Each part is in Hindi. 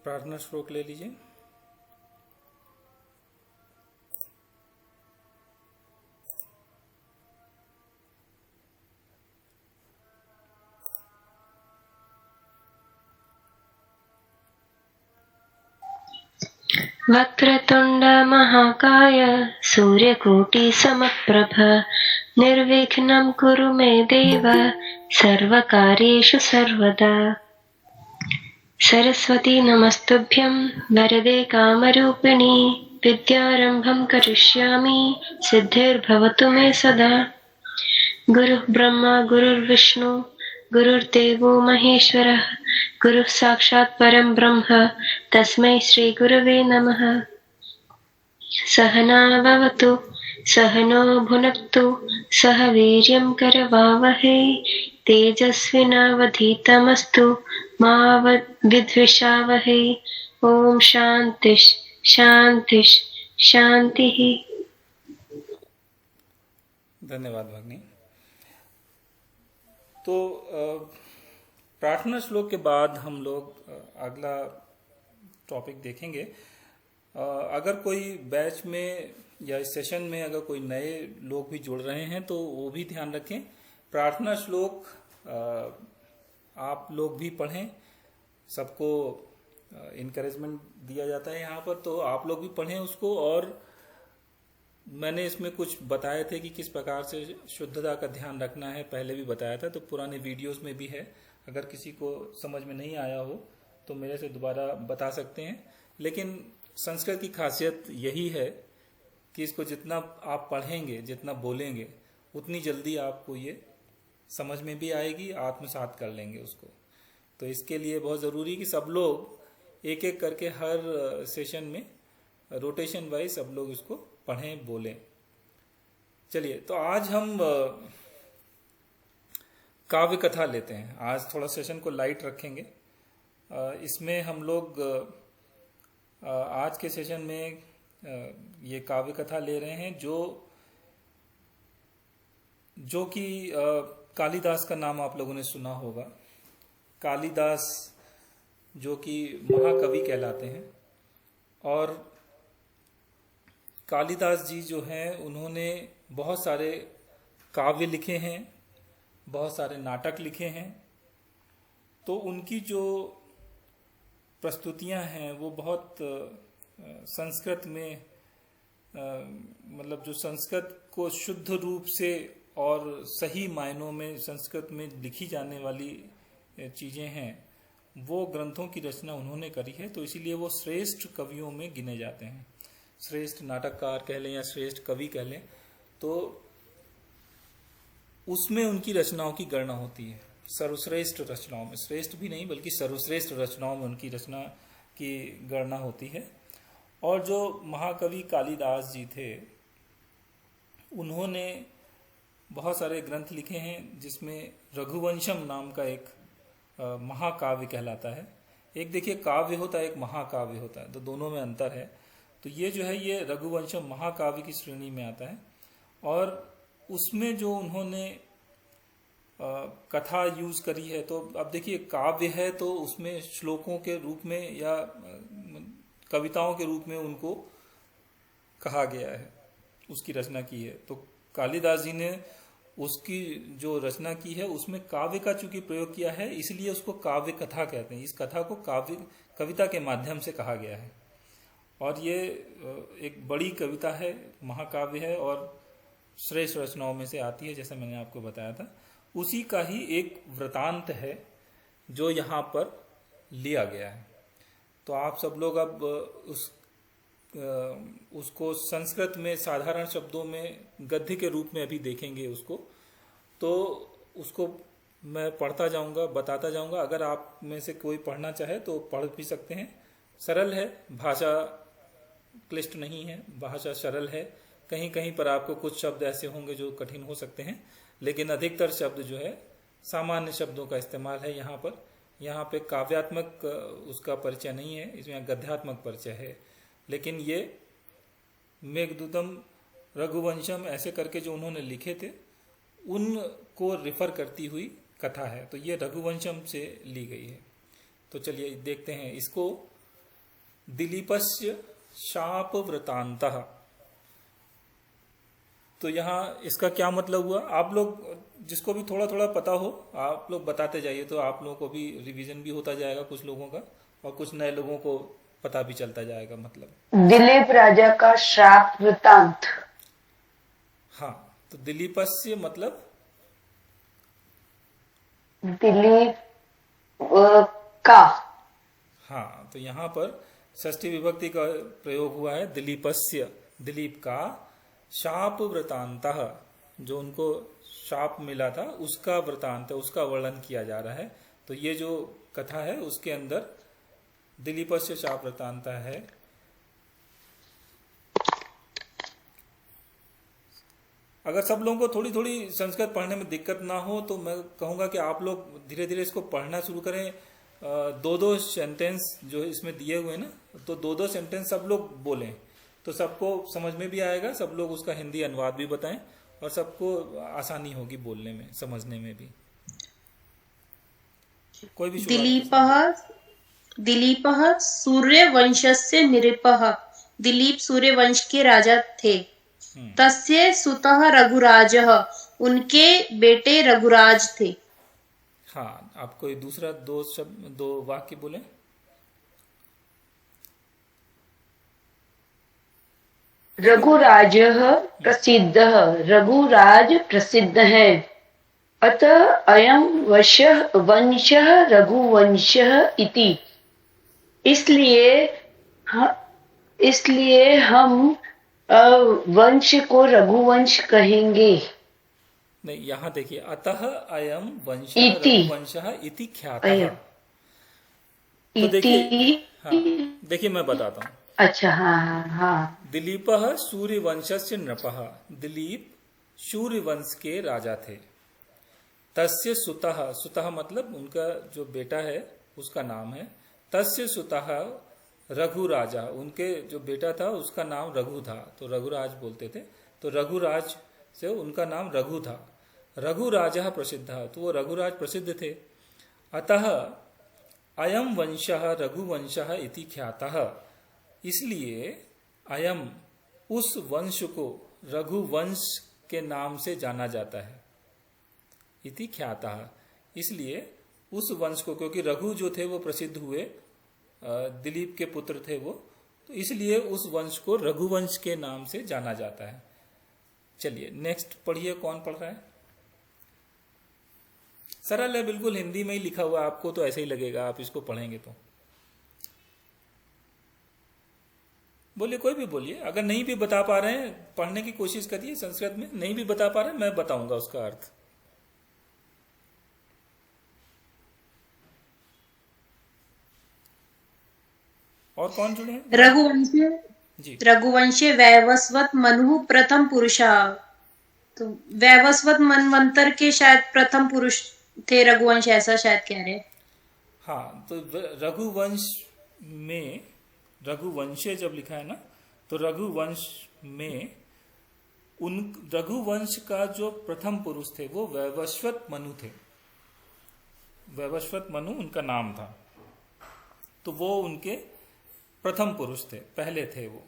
प्रार्थना श्लोक ले लीजिए। वक्रतुण्ड महाकाय सूर्यकोटि समप्रभ निर्विघ्नं कुरु मे देव सर्वकार्येषु सर्वदा। सरस्वती नमस्तुभ्यं वरदे कामरूपिणि विद्यारम्भं करिष्यामि सिद्धिर्भवतु मे सदा। गुरुः ब्रह्मा गुरुर्विष्णु गुरुर्देवो महेश्वरः गुरुः साक्षात् परं ब्रह्म तस्मै श्री गुरवे नमः। सहना भवतु सहनो भुनक्तु सह वीर्यं करवावहै तेजस्विनावधीतमस्तु मा विद्विषावहै। ओम शांति शांति शांति। धन्यवाद भगनी। तो प्रार्थना श्लोक के बाद हम लोग अगला टॉपिक देखेंगे। अगर कोई बैच में या इस सेशन में अगर कोई नए लोग भी जुड़ रहे हैं तो वो भी ध्यान रखें, प्रार्थना श्लोक आप लोग भी पढ़ें। सबको इनकरेजमेंट दिया जाता है यहाँ पर, तो आप लोग भी पढ़ें उसको। और मैंने इसमें कुछ बताए थे कि किस प्रकार से शुद्धता का ध्यान रखना है, पहले भी बताया था, तो पुराने वीडियोस में भी है। अगर किसी को समझ में नहीं आया हो तो मेरे से दोबारा बता सकते हैं। लेकिन संस्कृत की खासियत यही है कि इसको जितना आप पढ़ेंगे, जितना बोलेंगे, उतनी जल्दी आपको ये समझ में भी आएगी, आत्मसात कर लेंगे उसको। तो इसके लिए बहुत ज़रूरी कि सब लोग एक एक करके हर सेशन में रोटेशन वाइज सब लोग इसको पढ़ें, बोलें। चलिए, तो आज हम काव्य कथा लेते हैं। आज थोड़ा सेशन को लाइट रखेंगे। इसमें हम लोग आज के सेशन में ये काव्य कथा ले रहे हैं जो कि कालिदास का नाम आप लोगों ने सुना होगा। कालिदास जो कि महाकवि कहलाते हैं। और कालिदास जी जो हैं उन्होंने बहुत सारे काव्य लिखे हैं, बहुत सारे नाटक लिखे हैं। तो उनकी जो प्रस्तुतियां हैं वो बहुत संस्कृत में मतलब जो संस्कृत को शुद्ध रूप से और सही मायनों में संस्कृत में लिखी जाने वाली चीजें हैं, वो ग्रंथों की रचना उन्होंने करी है। तो इसीलिए वो श्रेष्ठ कवियों में गिने जाते हैं। श्रेष्ठ नाटककार कह लें या श्रेष्ठ कवि कह लें, तो उसमें उनकी रचनाओं की गणना होती है। सर्वश्रेष्ठ रचनाओं में, श्रेष्ठ भी नहीं बल्कि सर्वश्रेष्ठ रचनाओं में उनकी रचना की गणना होती है। और जो महाकवि कालिदास जी थे उन्होंने बहुत सारे ग्रंथ लिखे हैं, जिसमें रघुवंशम नाम का एक महाकाव्य कहलाता है। एक देखिए काव्य होता है, एक महाकाव्य होता है, तो दोनों में अंतर है। तो ये जो है ये रघुवंशम महाकाव्य की श्रेणी में आता है। और उसमें जो उन्होंने कथा यूज करी है, तो अब देखिए काव्य है तो उसमें श्लोकों के रूप में या कविताओं के रूप में उनको कहा गया है, उसकी रचना की है। तो कालिदास जी ने उसकी जो रचना की है उसमें काव्य का चूंकि प्रयोग किया है, इसलिए उसको काव्य कथा कहते हैं। इस कथा को काव्य कविता के माध्यम से कहा गया है। और ये एक बड़ी कविता है, महाकाव्य है और श्रेष्ठ रचनाओं में से आती है, जैसा मैंने आपको बताया था। उसी का ही एक वृतांत है जो यहाँ पर लिया गया है। तो आप सब लोग अब उसको संस्कृत में साधारण शब्दों में गद्य के रूप में अभी देखेंगे उसको। तो उसको मैं पढ़ता जाऊंगा, बताता जाऊंगा। अगर आप में से कोई पढ़ना चाहे तो पढ़ भी सकते हैं। सरल है, भाषा क्लिष्ट नहीं है, भाषा सरल है। कहीं कहीं पर आपको कुछ शब्द ऐसे होंगे जो कठिन हो सकते हैं, लेकिन अधिकतर शब्द जो है सामान्य शब्दों का इस्तेमाल है यहाँ पर। यहाँ पे काव्यात्मक उसका परिचय नहीं है, इसमें गद्यात्मक परिचय है। लेकिन ये मेघदूतम, रघुवंशम ऐसे करके जो उन्होंने लिखे थे उनको रिफर करती हुई कथा है। तो ये रघुवंशम से ली गई है। तो चलिए देखते हैं इसको। दिलीपस्य शाप वृतांतः। तो यहाँ इसका क्या मतलब हुआ? आप लोग जिसको भी थोड़ा थोड़ा पता हो आप लोग बताते जाइए, तो आप लोगों को भी रिवीजन भी होता जाएगा कुछ लोगों का, और कुछ नए लोगों को पता भी चलता जाएगा। मतलब दिलीप राजा का श्राप वृतांत। हाँ, तो दिलीपस्य मतलब दिलीप का। हाँ, तो यहाँ पर षष्ठी विभक्ति का प्रयोग हुआ है। दिलीपस्य, दिलीप का, शाप वृतांतः, जो उनको शाप मिला था उसका वृतांत, उसका वर्णन किया जा रहा है। तो ये जो कथा है उसके अंदर दिलीपस्य शाप वृतांत है। अगर सब लोगों को थोड़ी थोड़ी संस्कृत पढ़ने में दिक्कत ना हो तो मैं कहूँगा कि आप लोग धीरे धीरे इसको पढ़ना शुरू करें। दो दो सेंटेंस जो इसमें दिए हुए हैं ना, तो दो दो सेंटेंस सब लोग बोलें तो सबको समझ में भी आएगा। सब लोग उसका हिंदी अनुवाद भी बताएं और सबको आसानी होगी बोलने में, समझने में भी। कोई भी दिलीपः सूर्यवंशस्य नृपः। दिलीप सूर्यवंश के राजा थे। तस्य सुतः रघुराजः, उनके बेटे रघुराज थे। हाँ, आप कोई दूसरा दो वाक्य बोले। रघुराजः प्रसिद्धः, रघुराज प्रसिद्ध है। अतः अयं वंशः रघुवंशः इति। इसलिए हम वंश को रघुवंश कहेंगे। नहीं, यहाँ देखिए, अतः अयम वंशः रघुवंशः इति ख्यातः। तो देखिए मैं बताता हूँ। अच्छा, हाँ। दिलीपः सूर्यवंशस्य नृपः, दिलीप सूर्यवंश के राजा थे। तस्य सुतः, सुतः मतलब उनका जो बेटा है उसका नाम है। तस्य सुतः रघुराजा, उनके जो बेटा था उसका नाम रघु था, तो रघुराज बोलते थे। तो रघुराज से उनका नाम रघु था। रघुराजः प्रसिद्धः, तो वो रघुराज प्रसिद्ध थे। अतः अयम वंशः रघुवंशः इति ख्यातः, इसलिए अयम उस वंश को रघुवंश के नाम से जाना जाता है। इति ख्यातः, इसलिए उस वंश को, क्योंकि रघु जो थे वो प्रसिद्ध हुए, दिलीप के पुत्र थे वो, तो इसलिए उस वंश को रघुवंश के नाम से जाना जाता है। चलिए नेक्स्ट पढ़िए, कौन पढ़ रहा है? सरल है बिल्कुल, हिंदी में ही लिखा हुआ, आपको तो ऐसे ही लगेगा आप इसको पढ़ेंगे तो। बोलिए, कोई भी बोलिए। अगर नहीं भी बता पा रहे हैं, पढ़ने की कोशिश करिए संस्कृत में। नहीं भी बता पा रहे हैं, मैं बताऊंगा उसका अर्थ। और कौन जुड़े हैं? रघुवंशे वैवस्वत मनु प्रथम पुरुषः। तो वैवस्वत मनवंतर के शायद प्रथम पुरुष थे रघुवंश, ऐसा शायद कह रहे हैं। हाँ, तो रघुवंश में, रघुवंशे जब लिखा है ना, तो रघुवंश में रघुवंश का जो प्रथम पुरुष थे वो वैवस्वत मनु थे। वैवस्वत मनु उनका नाम था, तो वो उनके प्रथम पुरुष थे, पहले थे वो।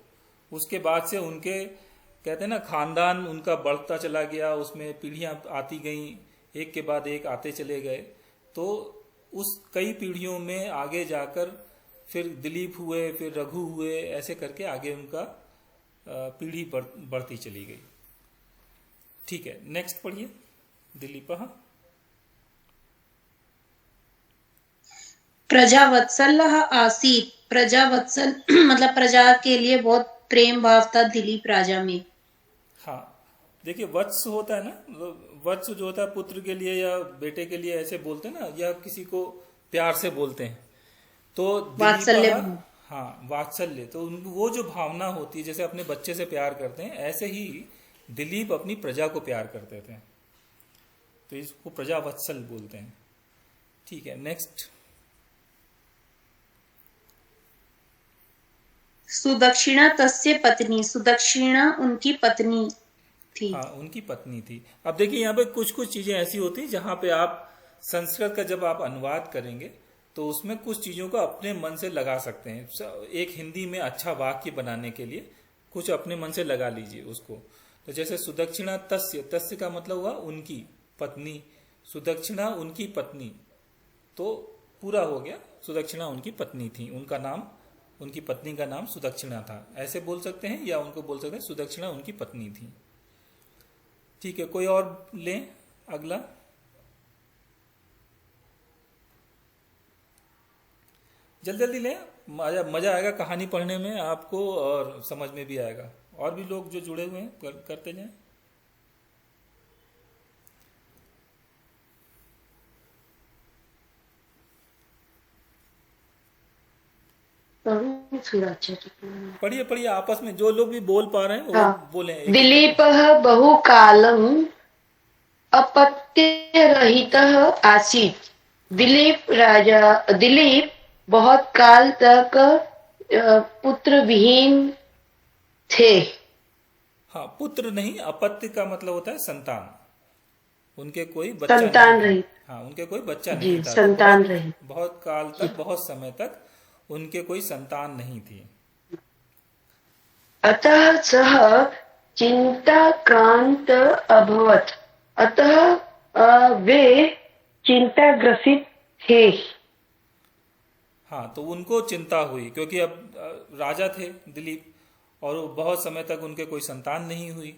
उसके बाद से उनके, कहते हैं ना, खानदान उनका बढ़ता चला गया, उसमें पीढ़ियां आती गईं, एक के बाद एक आते चले गए। तो उस कई पीढ़ियों में आगे जाकर फिर दिलीप हुए, फिर रघु हुए, ऐसे करके आगे उनका पीढ़ी बढ़ती चली गई। ठीक है, नेक्स्ट पढ़िए। दिलीपः प्रजावत्सलः आसीत्। प्रजावत्सल मतलब प्रजा के लिए बहुत प्रेम भाव था दिलीप राजा में। हाँ, देखिए, वत्स होता है ना, वत्स जो होता है पुत्र के लिए या बेटे के लिए, ऐसे बोलते हैं ना, या किसी को प्यार से बोलते हैं, तो वात्सल्य। हाँ, वात्सल्य। तो वो जो भावना होती है, जैसे अपने बच्चे से प्यार करते हैं, ऐसे ही दिलीप अपनी प्रजा को प्यार करते थे, तो इसको प्रजावत्सल बोलते हैं। ठीक है, नेक्स्ट। सुदक्षिणा तस्य पत्नी। सुदक्षिणा उनकी पत्नी थी। हाँ, उनकी पत्नी थी। अब देखिए, यहाँ पे कुछ कुछ चीजें ऐसी होती हैं जहां पे आप संस्कृत का जब आप अनुवाद करेंगे तो उसमें कुछ चीजों को अपने मन से लगा सकते हैं। एक हिंदी में अच्छा वाक्य बनाने के लिए कुछ अपने मन से लगा लीजिए उसको। तो जैसे सुदक्षिणा तस्य, तस्य का मतलब हुआ उनकी पत्नी, सुदक्षिणा उनकी पत्नी, तो पूरा हो गया। सुदक्षिणा उनकी पत्नी थी, उनका नाम, उनकी पत्नी का नाम सुदक्षिणा था, ऐसे बोल सकते हैं, या उनको बोल सकते हैं सुदक्षिणा उनकी पत्नी थी। ठीक है, कोई और लें अगला। जल्दी जल्दी लें, मजा आएगा कहानी पढ़ने में आपको और समझ में भी आएगा। और भी लोग जो जुड़े हुए हैं करते जाएं। पढ़िए पढ़िए आपस में, जो लोग भी बोल पा रहे हैं वो बोले। दिलीपः बहुकालम् अपत्यरहितः आसीत्। दिलीप बहुत काल तक पुत्र विहीन थे। हाँ, पुत्र नहीं, अपत्य का मतलब होता है संतान। उनके कोई बच्चा संतान नहीं रहित। था। हाँ, उनके कोई बच्चा जी, नहीं था। संतान तो रहित। बहुत काल तक, बहुत समय तक उनके कोई संतान नहीं थी। अतः सः चिंताक्रांत अभवत्। अतः वे चिंताग्रसित थे। हाँ, तो उनको चिंता हुई क्योंकि अब राजा थे दिलीप, और वो बहुत समय तक उनके कोई संतान नहीं हुई,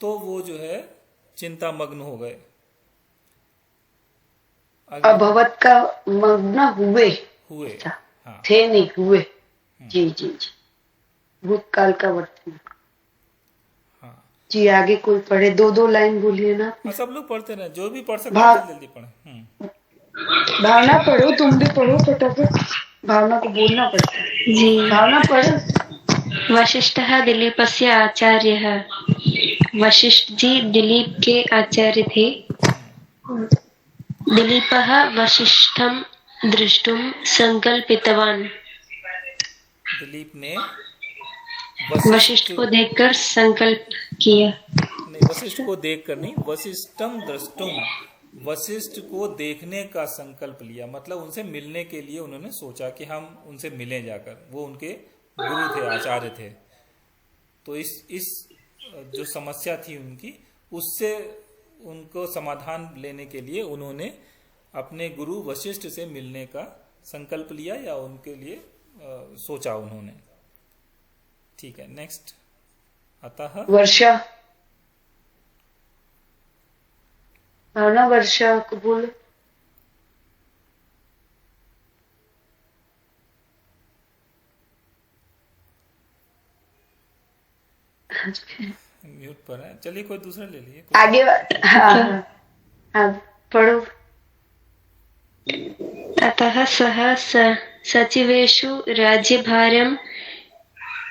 तो वो जो है चिंता मग्न हो गए। अभवत का मग्न हुए। हुए। हाँ, थे नहीं, हुए। जी जी जी, भूतकाल का वर्तमान। हाँ, जी, आगे कोई पढ़े, दो लाइन बोलिए ना। हाँ, सब लोग पढ़ते रहे, जो भी पढ़ सकते हैं जल्दी जल्दी पढ़े। भावना पढ़ो, तुम भी पढ़ो फटाफट, भावना को बोलना पड़ता है। जी। भावना पढ़ो। वशिष्ठः दिलीपस्य आचार्यः। वशिष्ठ जी दिलीप के आचार्य थे। दिलीपः वशिष्ठं द्रष्टुं संकल्पितवान्। दिलीप ने वशिष्ठ को देखकर संकल्प किया। नहीं, वशिष्ठ को देखकर नहीं, वशिष्ठम द्रष्टुम, वशिष्ठ को देखने का संकल्प लिया। मतलब उनसे मिलने के लिए उन्होंने सोचा कि हम उनसे मिलें जाकर। वो उनके गुरु थे, आचार्य थे। तो इस जो समस्या थी उनकी, उससे उनको समाधान लेने के लिए उन्होंने अपने गुरु वशिष्ठ से मिलने का संकल्प लिया, या उनके लिए सोचा उन्होंने। ठीक है, नेक्स्ट। अतः वर्षा, भावना वर्षा को बोलो। म्यूट पर है, चलिए कोई दूसरा ले लीजिए। आगे हाँ, पढ़ो। ततः सः सचिवेषु राज्यभारं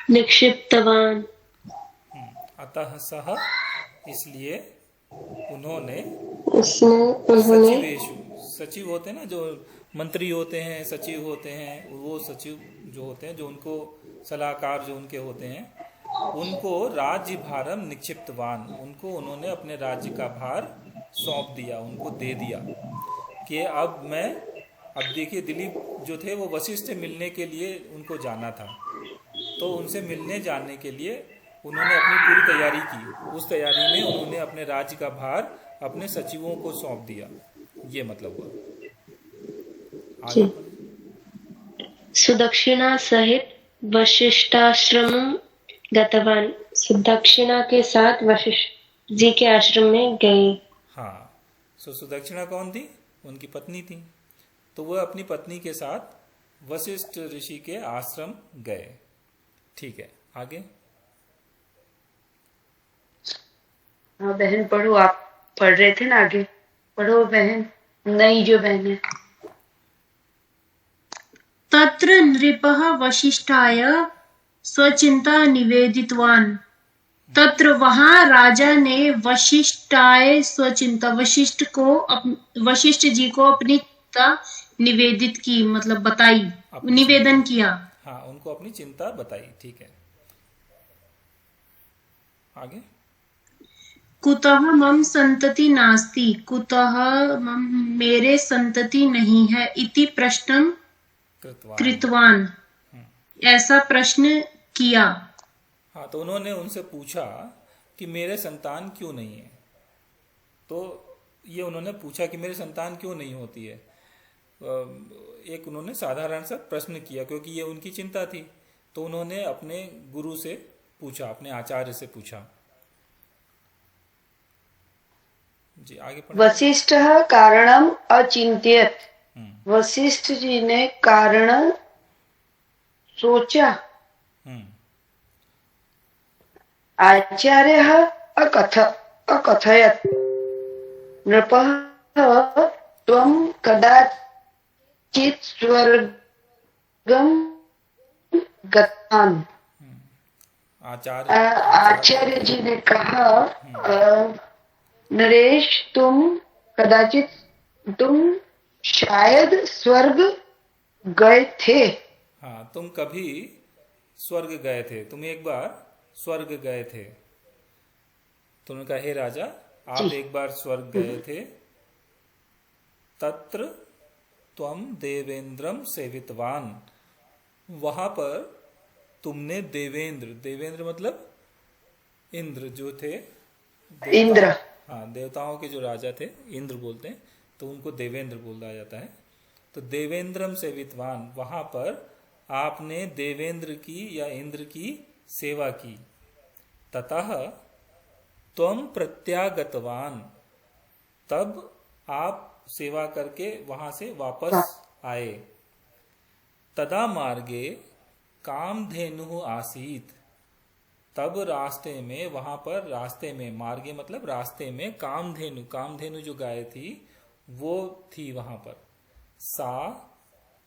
निक्षिप्तवान्। अतः सह, इसलिए उन्होंने, उन्होंने सचिवेशु, सचिव होते हैं ना, जो मंत्री होते हैं, सचिव होते हैं, वो सचिव जो होते हैं, जो उनको सलाहकार जो उनके होते हैं, उनको राज्य भारम निक्षिप्तवान, उनको उन्होंने अपने राज्य का भार सौंप दिया, उनको दे दिया कि अब देखिए दिलीप जो थे वो वशिष्ठ से मिलने के लिए उनको जाना था। तो उनसे मिलने जाने के लिए उन्होंने अपनी पूरी तैयारी की। उस तैयारी में उन्होंने अपने राज्य का भार अपने सचिवों को सौंप दिया, ये मतलब हुआ। आगे सुदक्षिणा सहित वशिष्ठाश्रम गतवान। सुदक्षिणा के साथ वशिष्ठ जी के आश्रम में गए। हाँ, सुदक्षिणा कौन थी? उनकी पत्नी थी। तो वह अपनी पत्नी के साथ वशिष्ठ ऋषि के आश्रम गए। ठीक है, आगे। हाँ बहन पढ़ो, आप पढ़ रहे थे ना, आगे पढ़ो बहन, नई जो बहन है। तत्र नृपः वशिष्ठाय स्वचिंता निवेदितवान। तत्र वहां राजा ने वशिष्ठाय स्वचिंता, वशिष्ठ जी को अपनी चिंता निवेदित की, मतलब बताई, निवेदन किया। हाँ, उनको अपनी चिंता बताई। ठीक है, आगे। कुतः मम संतति नास्ति, कुतः मम, मेरे संतति नहीं है, इति प्रश्नम कृतवान। कृतवान ऐसा प्रश्न किया। हाँ, तो उन्होंने उनसे पूछा कि मेरे संतान क्यों नहीं है। तो ये उन्होंने पूछा कि मेरी संतान क्यों नहीं होती है। एक उन्होंने साधारण सा प्रश्न किया क्योंकि ये उनकी चिंता थी। तो उन्होंने अपने गुरु से पूछा, अपने आचार्य से पूछा। जी आगे पढ़िए। वशिष्ठ कारणम अचिंत्यत। वशिष्ठ जी ने कारण सोचा। हम्म आचार्य अकथयत नृपः त्वं कदाचित् स्वर्गं गतवान्। आचार्य आचार्य जी ने कहा, नरेश तुम शायद स्वर्ग गए थे। हाँ, तुम कभी स्वर्ग गए थे, तुम एक बार स्वर्ग गए थे। तो उन्होंने कहा, हे राजा, आप जी। एक बार स्वर्ग गए थे। तत्र त्वम देवेंद्रम सेवितवान। वहां पर तुमने देवेंद्र, देवेंद्र मतलब इंद्र जो थे, इंद्र। हाँ, देवताओं के जो राजा थे, इंद्र बोलते हैं, तो उनको देवेंद्र बोला जाता है। तो देवेंद्रम सेवितवान, वहां पर आपने देवेंद्र की या इंद्र की सेवा की। ततः त्वम प्रत्यागतवान, तब आप सेवा करके वहां से वापस आए। तदा मार्गे कामधेनु आसीत, तब रास्ते में, वहां पर रास्ते में, मार्गे मतलब रास्ते में, कामधेनु, कामधेनु जो गाय थी वो थी वहां पर। सा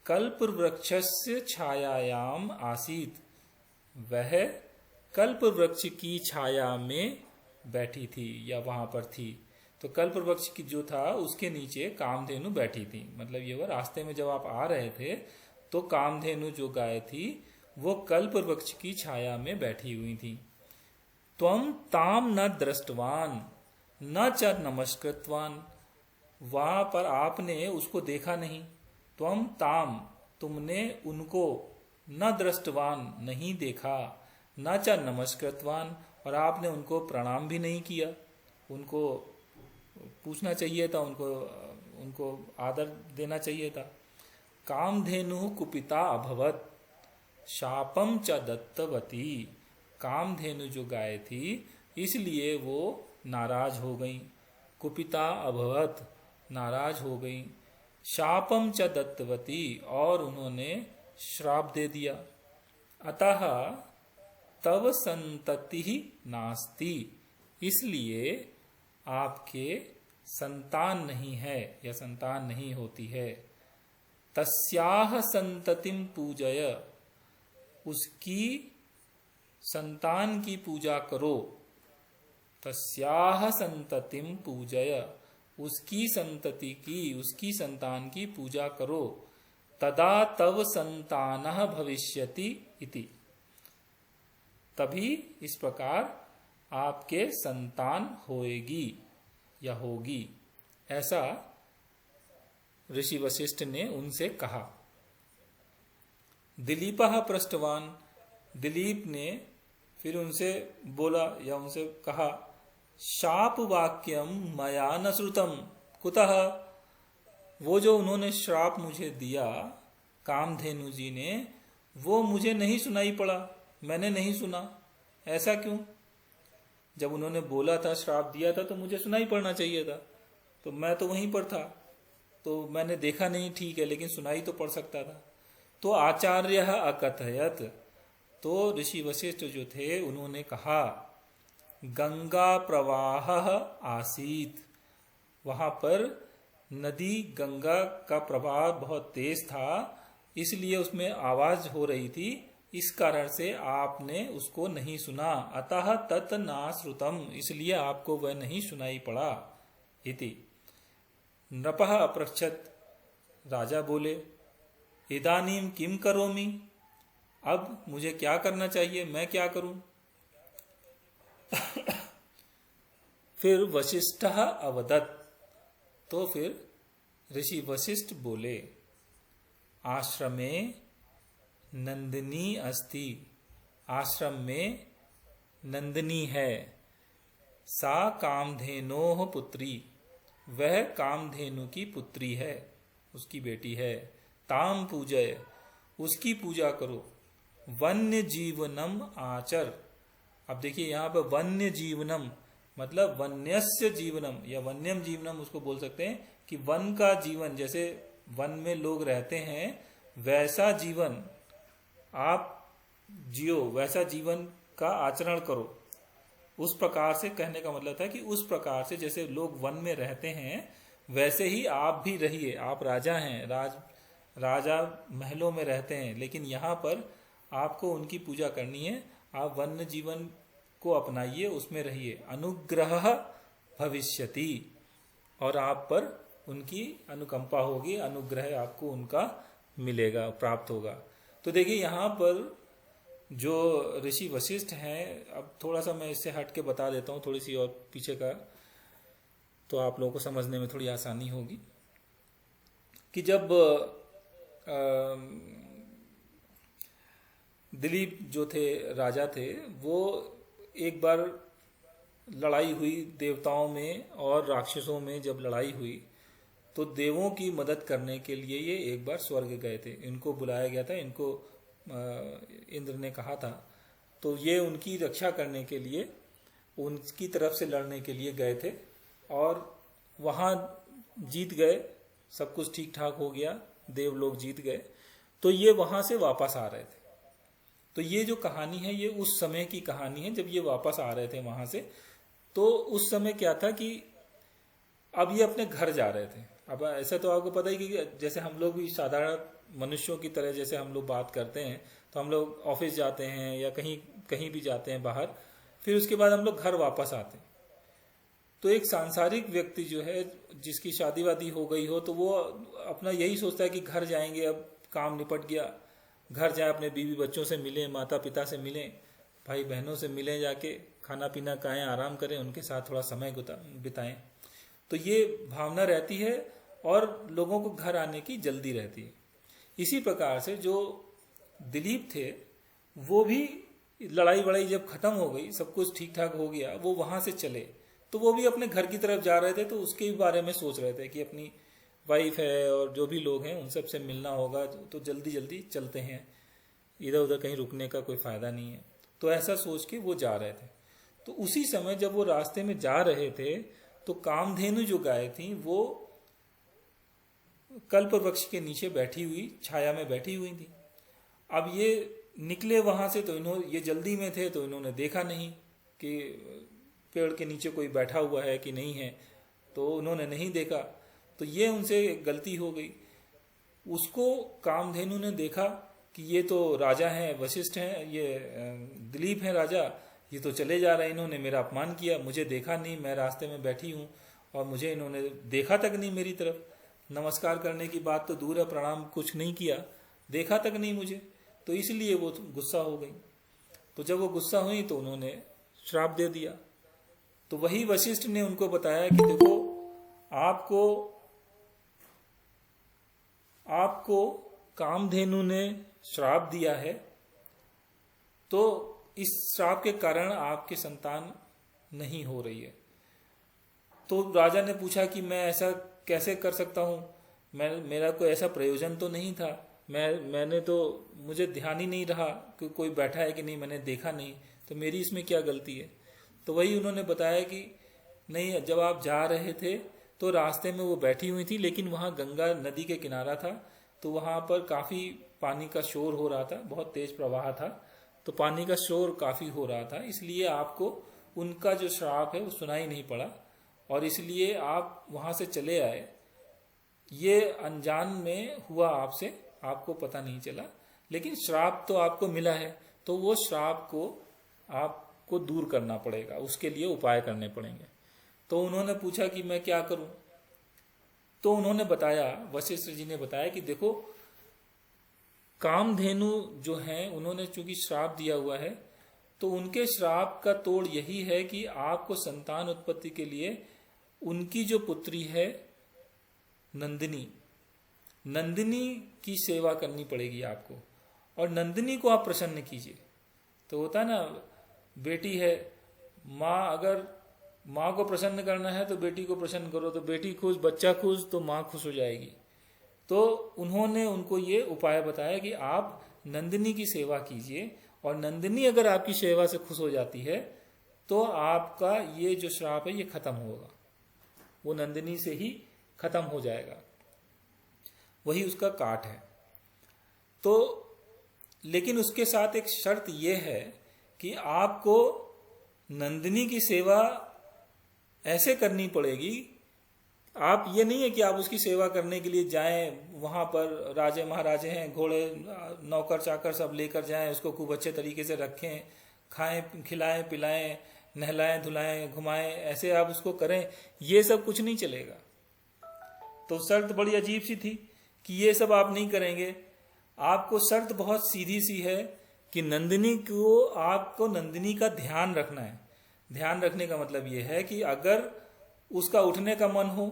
कल्प वृक्षस्य छायायाम आसीत, वह कल्प वृक्ष की छाया में बैठी थी या वहां पर थी। तो कल्प वृक्ष की जो था उसके नीचे कामधेनु बैठी थी। मतलब ये वो रास्ते में जब आप आ रहे थे तो कामधेनु जो गाय थी वो कल्प वृक्ष की छाया में बैठी हुई थी। त्वम ताम न दृष्टवान न च नमस्कृतवान, वहां पर आपने उसको देखा नहीं। त्वम ताम, तुमने उनको, न दृष्टवान, नहीं देखा, न च नमस्कृतवान, और आपने उनको प्रणाम भी नहीं किया। उनको पूछना चाहिए था, उनको आदर देना चाहिए था। कामधेनु कुपिता अभवत शापम च दत्तवती, कामधेनु जो गाय थी इसलिए वो नाराज हो गई। कुपिता अभवत, नाराज हो गई। शापम च दत्तवती, और उन्होंने श्राप दे दिया। अतः तव संतति ही नास्ति, इसलिए आपके संतान नहीं है या संतान नहीं होती है। तस्याह संततिम पूजय, उसकी संतान की पूजा करो। तस्याह संततिम पूजय, उसकी संतति की, उसकी संतान की पूजा करो। तदा तव संतानः भविष्यति इति, तभी इस प्रकार आपके संतान होएगी या होगी, ऐसा ऋषि वशिष्ठ ने उनसे कहा। दिलीपः पृष्ठवान, दिलीप ने फिर उनसे बोला या उनसे कहा, शाप वाक्यम मया न श्रुतम कुतः, वो जो उन्होंने श्राप मुझे दिया कामधेनु जी ने, वो मुझे नहीं सुनाई पड़ा, मैंने नहीं सुना। ऐसा क्यों? जब उन्होंने बोला था, श्राप दिया था, तो मुझे सुनाई पड़ना चाहिए था। तो मैं तो वहीं पर था, तो मैंने देखा नहीं, ठीक है, लेकिन सुनाई तो पड़ सकता था। तो आचार्य अकथयत, तो ऋषि वशिष्ठ जो थे उन्होंने कहा, गंगा प्रवाह आसीत, वहां पर नदी गंगा का प्रवाह बहुत तेज था, इसलिए उसमें आवाज हो रही थी, इस कारण से आपने उसको नहीं सुना। अतः तत् ना श्रुतम, इसलिए आपको वह नहीं सुनाई पड़ा। इति नृपः अपृच्छत, राजा बोले, इदानीम किम करोमि, अब मुझे क्या करना चाहिए, मैं क्या करूं? फिर वशिष्ठ अवदत, तो फिर ऋषि वशिष्ठ बोले, आश्रमे नंदिनी अस्ति, आश्रम में नंदिनी है। सा कामधेनोः पुत्री, वह कामधेनु की पुत्री है, उसकी बेटी है। ताम पूजय, उसकी पूजा करो। वन्य जीवनम आचर, अब देखिए यहाँ पर वन्य जीवनम मतलब वन्यस्य जीवनम या वन्यम जीवनम उसको बोल सकते हैं कि वन का जीवन, जैसे वन में लोग रहते हैं वैसा जीवन आप जियो, वैसा जीवन का आचरण करो। उस प्रकार से कहने का मतलब था कि उस प्रकार से जैसे लोग वन में रहते हैं वैसे ही आप भी रहिए। आप राजा हैं, राजा महलों में रहते हैं, लेकिन यहाँ पर आपको उनकी पूजा करनी है। आप वन्य जीवन को अपनाइए, उसमें रहिए। अनुग्रह भविष्यति, और आप पर उनकी अनुकंपा होगी, अनुग्रह आपको उनका मिलेगा, प्राप्त होगा। तो देखिए यहाँ पर जो ऋषि वशिष्ठ हैं, अब थोड़ा सा मैं इससे हट के बता देता हूँ, थोड़ी सी और पीछे का, तो आप लोगों को समझने में थोड़ी आसानी होगी। कि जब दिलीप जो थे, राजा थे, वो एक बार लड़ाई हुई देवताओं में और राक्षसों में। जब लड़ाई हुई तो देवों की मदद करने के लिए ये एक बार स्वर्ग गए थे। इनको बुलाया गया था, इनको इंद्र ने कहा था, तो ये उनकी रक्षा करने के लिए उनकी तरफ से लड़ने के लिए गए थे और वहाँ जीत गए, सब कुछ ठीक ठाक हो गया, देव लोग जीत गए। तो ये वहाँ से वापस आ रहे थे। तो ये जो कहानी है ये उस समय की कहानी है जब ये वापस आ रहे थे वहाँ से। तो उस समय क्या था कि अब ये अपने घर जा रहे थे। अब ऐसा तो आपको पता ही कि जैसे हम लोग भी साधारण मनुष्यों की तरह जैसे हम लोग बात करते हैं, तो हम लोग ऑफिस जाते हैं या कहीं भी जाते हैं बाहर, फिर उसके बाद हम लोग घर वापस आते हैं। तो एक सांसारिक व्यक्ति जो है, जिसकी शादी वादी हो गई हो, तो वो अपना यही सोचता है कि घर जाएंगे, अब काम निपट गया, घर जाए, अपने बीवी बच्चों से मिलें, माता पिता से मिलें, भाई बहनों से मिलें, जाके खाना पीना खाएं, आराम करें, उनके साथ थोड़ा समय बिताएं। तो ये भावना रहती है और लोगों को घर आने की जल्दी रहती है। इसी प्रकार से जो दिलीप थे वो भी लड़ाई वड़ाई जब खत्म हो गई, सब कुछ ठीक ठाक हो गया, वो वहां से चले, तो वो भी अपने घर की तरफ जा रहे थे। तो उसके बारे में सोच रहे थे कि अपनी वाइफ है और जो भी लोग हैं उन सब से मिलना होगा, तो जल्दी जल्दी चलते हैं, इधर उधर कहीं रुकने का कोई फायदा नहीं है। तो ऐसा सोच के वो जा रहे थे। तो उसी समय जब वो रास्ते में जा रहे थे तो कामधेनु जो गाय थी वो कल्प वृक्ष के नीचे बैठी हुई, छाया में बैठी हुई थी। अब ये निकले वहां से, तो ये जल्दी में थे, तो इन्होंने देखा नहीं कि पेड़ के नीचे कोई बैठा हुआ है कि नहीं है, तो उन्होंने नहीं देखा। तो ये उनसे गलती हो गई। उसको कामधेनु ने देखा कि ये तो राजा हैं, वशिष्ठ हैं, ये दिलीप हैं राजा, ये तो चले जा रहे हैं, इन्होंने मेरा अपमान किया, मुझे देखा नहीं, मैं रास्ते में बैठी हूँ और मुझे इन्होंने देखा तक नहीं मेरी तरफ, नमस्कार करने की बात तो दूर है, प्रणाम कुछ नहीं किया, देखा तक नहीं मुझे। तो इसलिए वो गुस्सा हो गई। तो जब वो गुस्सा हुई तो उन्होंने श्राप दे दिया। तो वही वशिष्ठ ने उनको बताया कि देखो, आपको कामधेनु ने श्राप दिया है, तो इस श्राप के कारण आपकी संतान नहीं हो रही है। तो राजा ने पूछा कि मैं ऐसा कैसे कर सकता हूँ, मेरा कोई ऐसा प्रयोजन तो नहीं था, मैंने तो, मुझे ध्यान ही नहीं रहा कि कोई बैठा है कि नहीं, मैंने देखा नहीं, तो मेरी इसमें क्या गलती है। तो वही उन्होंने बताया कि नहीं, जब आप जा रहे थे तो रास्ते में वो बैठी हुई थी, लेकिन वहाँ गंगा नदी के किनारा था, तो वहाँ पर काफ़ी पानी का शोर हो रहा था, बहुत तेज प्रवाह था, तो पानी का शोर काफ़ी हो रहा था, इसलिए आपको उनका जो श्राप है वो सुनाई नहीं पड़ा और इसलिए आप वहाँ से चले आए। ये अनजान में हुआ आपसे, आपको पता नहीं चला, लेकिन श्राप तो आपको मिला है, तो वो श्राप को आपको दूर करना पड़ेगा, उसके लिए उपाय करने पड़ेंगे। तो उन्होंने पूछा कि मैं क्या करूं। तो उन्होंने बताया, वशिष्ठ जी ने बताया कि देखो, कामधेनु जो हैं उन्होंने चूंकि श्राप दिया हुआ है, तो उनके श्राप का तोड़ यही है कि आपको संतान उत्पत्ति के लिए उनकी जो पुत्री है नंदिनी, नंदिनी की सेवा करनी पड़ेगी आपको, और नंदिनी को आप प्रसन्न कीजिए। तो होता है ना, बेटी है, माँ, अगर माँ को प्रसन्न करना है तो बेटी को प्रसन्न करो, तो बेटी खुश, बच्चा खुश, तो माँ खुश हो जाएगी। तो उन्होंने उनको ये उपाय बताया कि आप नंदिनी की सेवा कीजिए, और नंदिनी अगर आपकी सेवा से खुश हो जाती है तो आपका ये जो श्राप है ये खत्म होगा, वो नंदिनी से ही खत्म हो जाएगा, वही उसका काट है। तो लेकिन उसके साथ एक शर्त ये है कि आपको नंदिनी की सेवा ऐसे करनी पड़ेगी, आप ये नहीं है कि आप उसकी सेवा करने के लिए जाएं, वहां पर राजे महाराजे हैं, घोड़े नौकर चाकर सब लेकर जाएं, उसको खूब अच्छे तरीके से रखें, खाएं खिलाएं पिलाएं, नहलाएं धुलाएं घुमाएं, ऐसे आप उसको करें, ये सब कुछ नहीं चलेगा। तो शर्त बड़ी अजीब सी थी कि ये सब आप नहीं करेंगे। आपको शर्त बहुत सीधी सी है कि नंदिनी को, आपको नंदिनी का ध्यान रखना है। ध्यान रखने का मतलब ये है कि अगर उसका उठने का मन हो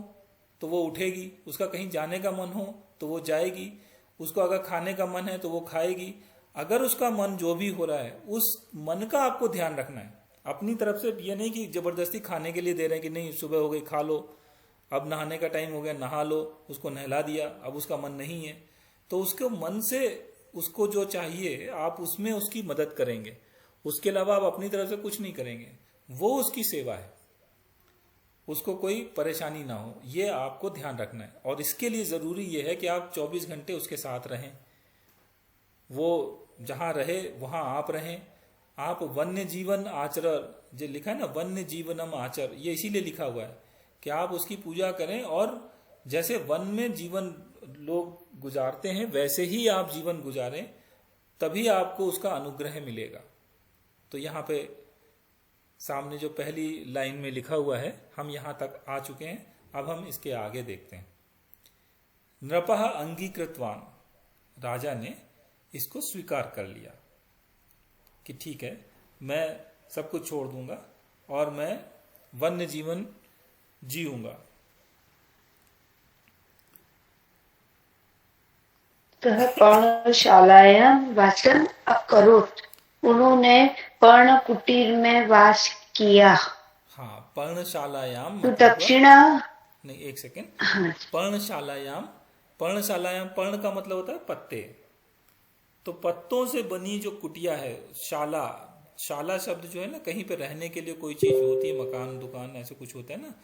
तो वो उठेगी, उसका कहीं जाने का मन हो तो वो जाएगी, उसको अगर खाने का मन है तो वो खाएगी। अगर उसका मन जो भी हो रहा है उस मन का आपको ध्यान रखना है अपनी तरफ से। ये नहीं कि जबरदस्ती खाने के लिए दे रहे हैं कि नहीं सुबह हो गई खा लो, अब नहाने का टाइम हो गया नहा लो, उसको नहला दिया, अब उसका मन नहीं है, तो उसके मन से उसको जो चाहिए आप उसमें उसकी मदद करेंगे, उसके अलावा आप अपनी तरफ से कुछ नहीं करेंगे। वो उसकी सेवा है, उसको कोई परेशानी ना हो, ये आपको ध्यान रखना है। और इसके लिए जरूरी ये है कि आप 24 घंटे उसके साथ रहें, वो जहां रहे वहां आप रहें। आप वन्य जीवन आचरण, जो लिखा है ना वन्य जीवनम आचर, ये इसीलिए लिखा हुआ है कि आप उसकी पूजा करें, और जैसे वन में जीवन लोग गुजारते हैं वैसे ही आप जीवन गुजारें, तभी आपको उसका अनुग्रह मिलेगा। तो यहाँ पे सामने जो पहली लाइन में लिखा हुआ है, हम यहां तक आ चुके हैं, अब हम इसके आगे देखते हैं। नृपः अंगीकृतवान, राजा ने इसको स्वीकार कर लिया कि ठीक है, मैं सब कुछ छोड़ दूंगा और मैं वन्य जीवन जीऊंगा। तह पर्णशालायां वासम अकरोत्, उन्होंने पर्ण कुटीर में वास किया। हाँ, पर्णशालायाम तो मतलब दक्षिणा, नहीं, एक सेकेंड। हाँ, पर्णशालायाम, पर्णशालायाम, पर्ण का मतलब होता है पत्ते, तो पत्तों से बनी जो कुटिया है, शाला, शाला शब्द जो है ना, कहीं पे रहने के लिए कोई चीज होती है, मकान दुकान ऐसे कुछ होता है ना,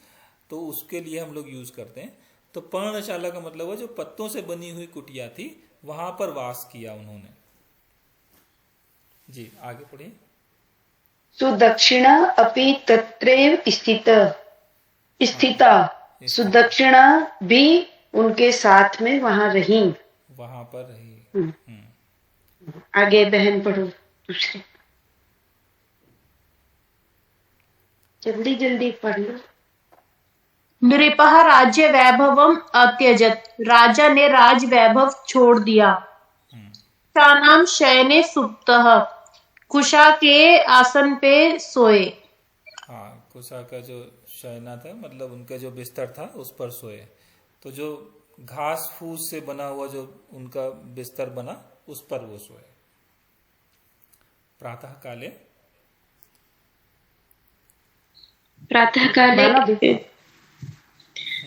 तो उसके लिए हम लोग यूज करते हैं। तो पर्णशाला का मतलब है जो पत्तों से बनी हुई कुटिया थी, वहां पर वास किया उन्होंने। जी आगे पढ़िए। सुदक्षिणा अपि तत्रैव स्थिता, सुदक्षिणा भी उनके साथ में वहां रही। वहां पर रही। आगे बहन पढ़ो दूसरे, जल्दी जल्दी पढ़ लो। नृपः राज्य वैभवम अत्यजत, राजा ने राज वैभव छोड़ दिया। शानाम शयने सुप्तः, कुशा के आसन पे सोए। हाँ, कुशा का जो शयना था मतलब उनका जो बिस्तर था उस पर सोए। तो जो घास फूस से बना हुआ जो उनका बिस्तर बना उस पर वो सोए। प्रातः काले,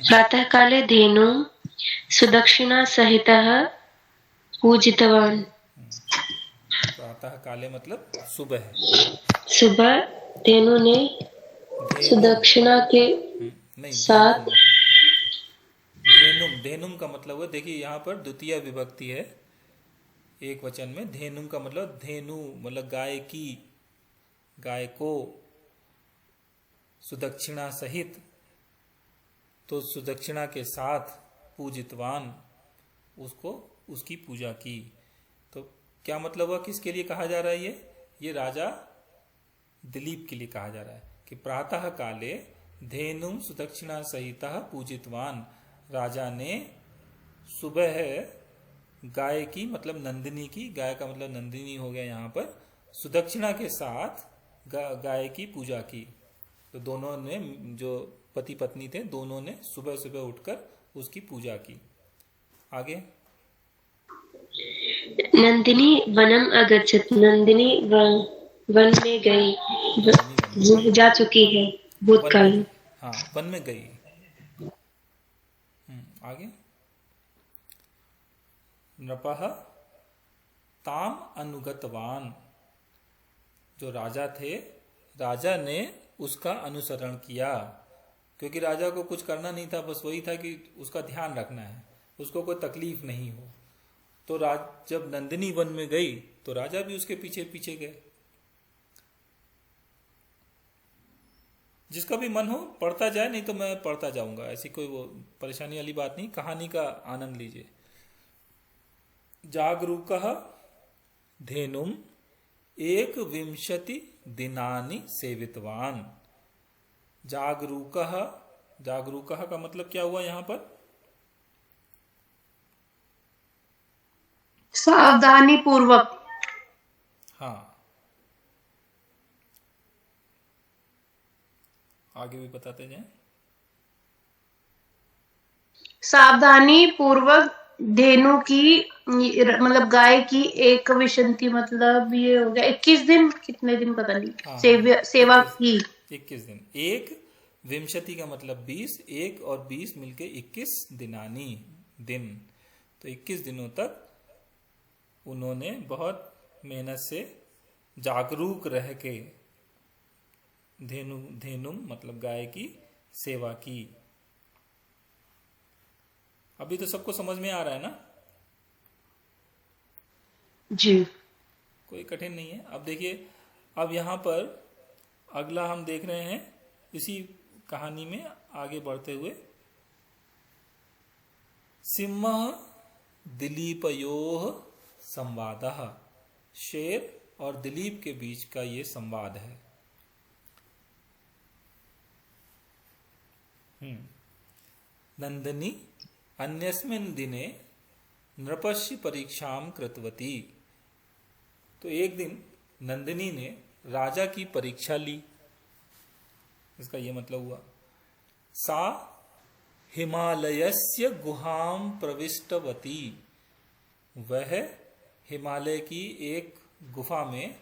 प्रातः काले धेनु सुदक्षिणा सहितः पूजितवान्। प्रातः काले मतलब सुबह। सुबह धेनु ने सुदक्षिणा के नहीं, साथ, धेनुम, धेनुम का मतलब है, देखिए यहाँ पर द्वितीय विभक्ति है एक वचन में। धेनुम का मतलब धेनु मतलब गाय की, गाय को, सुदक्षिणा सहित, तो सुदक्षिणा के साथ पूजितवान, उसको उसकी पूजा की। तो क्या मतलब हुआ, किसके लिए कहा जा रहा है ये राजा दिलीप के लिए कहा जा रहा है कि प्रातः काले धेनुम सुदक्षिणा सहित पूजितवान, राजा ने सुबह गाय की मतलब नंदिनी की, गाय का मतलब नंदिनी हो गया यहाँ पर, सुदक्षिणा के साथ गाय की पूजा की। तो दोनों ने, जो पति पत्नी थे, दोनों ने सुबह सुबह उठकर उसकी पूजा की। आगे। नंदिनी वनम अगच्छत, नंदिनी वन में गई, नंदिनी वन जा चुकी है में भूतकाल में। गई। हाँ, वन में गई। आगे। नृपः ताम अनुगतवान, जो राजा थे, राजा ने उसका अनुसरण किया, क्योंकि राजा को कुछ करना नहीं था, बस वही था कि उसका ध्यान रखना है, उसको कोई तकलीफ नहीं हो। तो जब नंदिनी वन में गई तो राजा भी उसके पीछे पीछे गए। जिसका भी मन हो पढ़ता जाए, नहीं तो मैं पढ़ता जाऊंगा, ऐसी कोई वो परेशानी वाली बात नहीं, कहानी का आनंद लीजिए। जागरूकः धेनुम 21 दिनानि सेवितवान। जागरूकः, जागरूकः का मतलब क्या हुआ यहां पर? सावधानी पूर्वक। हाँ, आगे भी बताते जाएं। सावधानी पूर्वक धेनु की, मतलब गाय की एक विशंति, मतलब ये हो गया 21 दिन, कितने दिन पता नहीं, हाँ, सेवा 21 की। 21 दिन। एक विंशति का मतलब 20, एक और 20 मिलके 21 दिनानी, दिन। तो 21 दिनों तक उन्होंने बहुत मेहनत से जागरूक रह के धेनुम मतलब गाय की सेवा की। अभी तो सबको समझ में आ रहा है ना? जी। कोई कठिन नहीं है। अब देखिए, अब यहां पर अगला हम देख रहे हैं, इसी कहानी में आगे बढ़ते हुए, सिंह दिलीपयोः संवादः, शेर और दिलीप के बीच का ये संवाद है। नंदिनी अन्यस्मिन् दिने नृपस्य परीक्षां कृतवती। तो एक दिन नंदिनी ने राजा की परीक्षा ली, इसका यह मतलब हुआ। सा हिमालयस्य गुहां प्रविष्टवती, वह हिमालय की एक गुफा में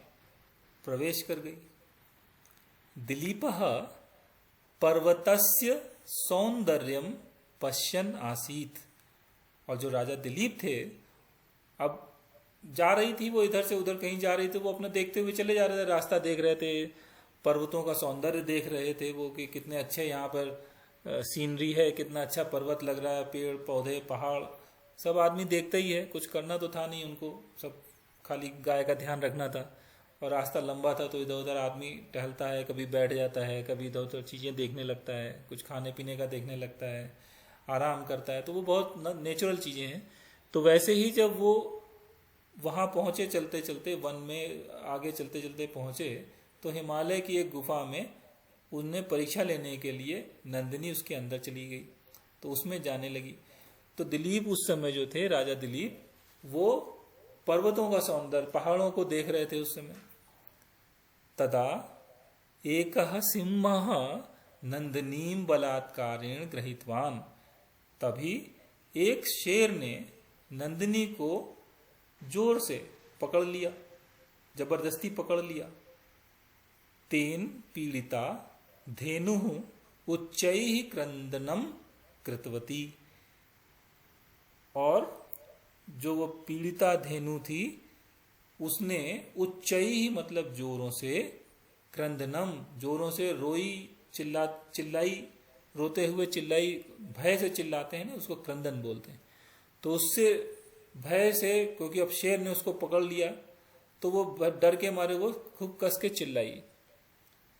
प्रवेश कर गई। दिलीपः पर्वतस्य सौंदर्यम पश्यन् आसीत्, और जो राजा दिलीप थे, अब जा रही थी वो, इधर से उधर कहीं जा रही थी, वो अपना देखते हुए चले जा रहे थे, रास्ता देख रहे थे, पर्वतों का सौंदर्य देख रहे थे वो, कि कितने अच्छे यहाँ पर सीनरी है, कितना अच्छा पर्वत लग रहा है, पेड़ पौधे पहाड़ सब आदमी देखते ही है, कुछ करना तो था नहीं उनको, सब खाली गाय का ध्यान रखना था। और रास्ता लंबा था, तो इधर उधर आदमी टहलता है, कभी बैठ जाता है, कभी इधर उधर चीज़ें देखने लगता है, कुछ खाने पीने का देखने लगता है, आराम करता है, तो वो बहुत नेचुरल चीज़ें हैं। तो वैसे ही जब वो वहाँ पहुँचे, चलते चलते वन में आगे चलते चलते पहुँचे, तो हिमालय की एक गुफा में उनने परीक्षा लेने के लिए नंदिनी उसके अंदर चली गई, तो उसमें जाने लगी। तो दिलीप उस समय जो थे, राजा दिलीप, वो पर्वतों का सौंदर्य, पहाड़ों को देख रहे थे उस समय। तदा एकः सिंहः नंदिनीं बलात्कारेण गृहीतवान, तभी एक शेर ने नंदिनी को जोर से पकड़ लिया, जबरदस्ती पकड़ लिया। तेन पीड़िता धेनुः उच्चैः क्रंदनम कृतवती, और जो वो पीड़िता धेनु थी, उसने उच्चैः मतलब जोरों से, क्रंदनम जोरों से रोई, चिल्लाई, रोते हुए चिल्लाई, भय से चिल्लाते हैं ना, उसको क्रंदन बोलते हैं। तो उससे भय से, क्योंकि अब शेर ने उसको पकड़ लिया, तो वो डर के मारे वो खूब कस के चिल्लाई।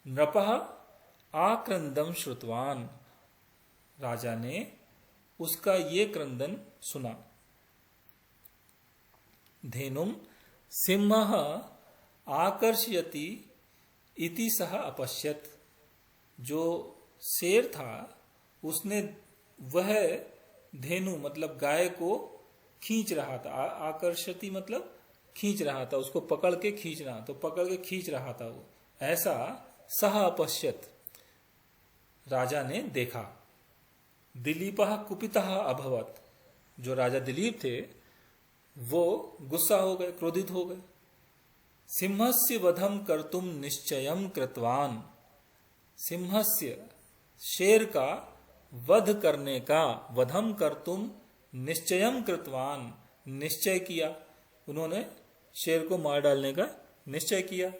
नृपः आक्रंदम श्रुतवान, राजा ने उसका ये क्रंदन सुना। धेनुम सिंहः आकर्षयति इति सह अपश्यत, जो शेर था उसने वह धेनु मतलब गाय को खींच रहा था, आकर्षति मतलब खींच रहा था, उसको पकड़ के खींच रहा, तो पकड़ के खींच रहा था वो, ऐसा सह अपश्यत राजा ने देखा। दिलीपः कुपितः अभवत, जो राजा दिलीप थे वो गुस्सा हो गए, क्रोधित हो गए। सिंहस्य वधम कर्तुम निश्चयम कृतवान, सिंहस्य शेर का वध करने का, वधम कर्तुम निश्चयम कृतवान निश्चय किया, उन्होंने शेर को मार डालने का निश्चय किया।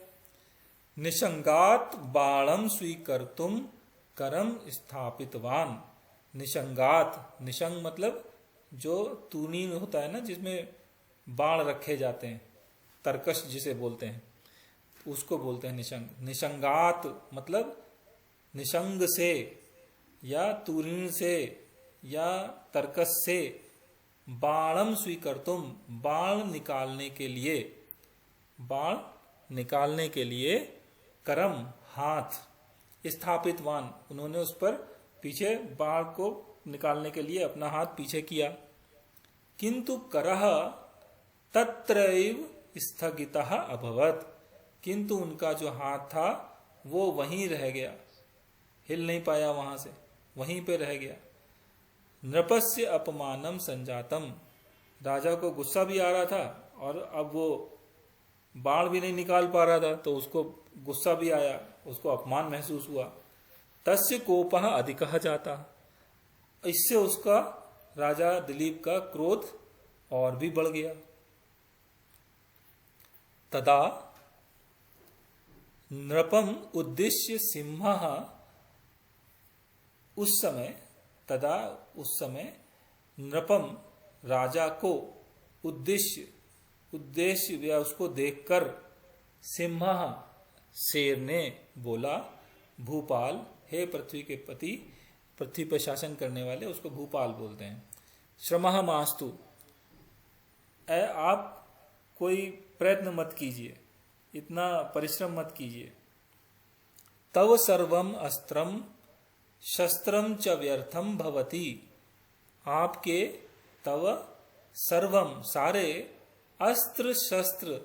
निशंगात बाणम स्वीकर्तुम करम स्थापितवान, निशंगात, निशंग मतलब जो तूनी होता है ना जिसमें बाण रखे जाते हैं, तरकश जिसे बोलते हैं, उसको बोलते हैं निशंग। निशंगात मतलब निशंग से या तूरीण से या तरकश से, बाणम स्वीकर्तुम बाण निकालने के लिए, बाण निकालने के लिए, करम हाथ, स्थापितवान उन्होंने उस पर पीछे बाण को निकालने के लिए अपना हाथ पीछे किया। किंतु करह तत्रैव स्थगितः अभवत्, किंतु उनका जो हाथ था वो वहीं रह गया, हिल नहीं पाया, वहां से वहीं पे रह गया। नृपस्य अपमानम संजातम, राजा को गुस्सा भी आ रहा था और अब वो बाण भी नहीं निकाल पा रहा था, तो उसको गुस्सा भी आया, उसको अपमान महसूस हुआ। तस्य कोपः अधिकः जाता, इससे उसका राजा दिलीप का क्रोध और भी बढ़ गया। तदा नृपम उद्देश्य सिंहः, उस समय, तदा उस समय, नृपम राजा को, उद्देश्य उद्देश्य या उसको देखकर, सिंहः शेर ने बोला, भूपाल हे पृथ्वी के पति, पृथ्वी पर शासन करने वाले उसको भूपाल बोलते हैं। श्रमः मास्तु, आप कोई प्रयत्न मत कीजिए, इतना परिश्रम मत कीजिए। तव सर्वम अस्त्रम शस्त्रम च व्यर्थम भवति, आपके तव सर्वम सारे अस्त्र शस्त्र,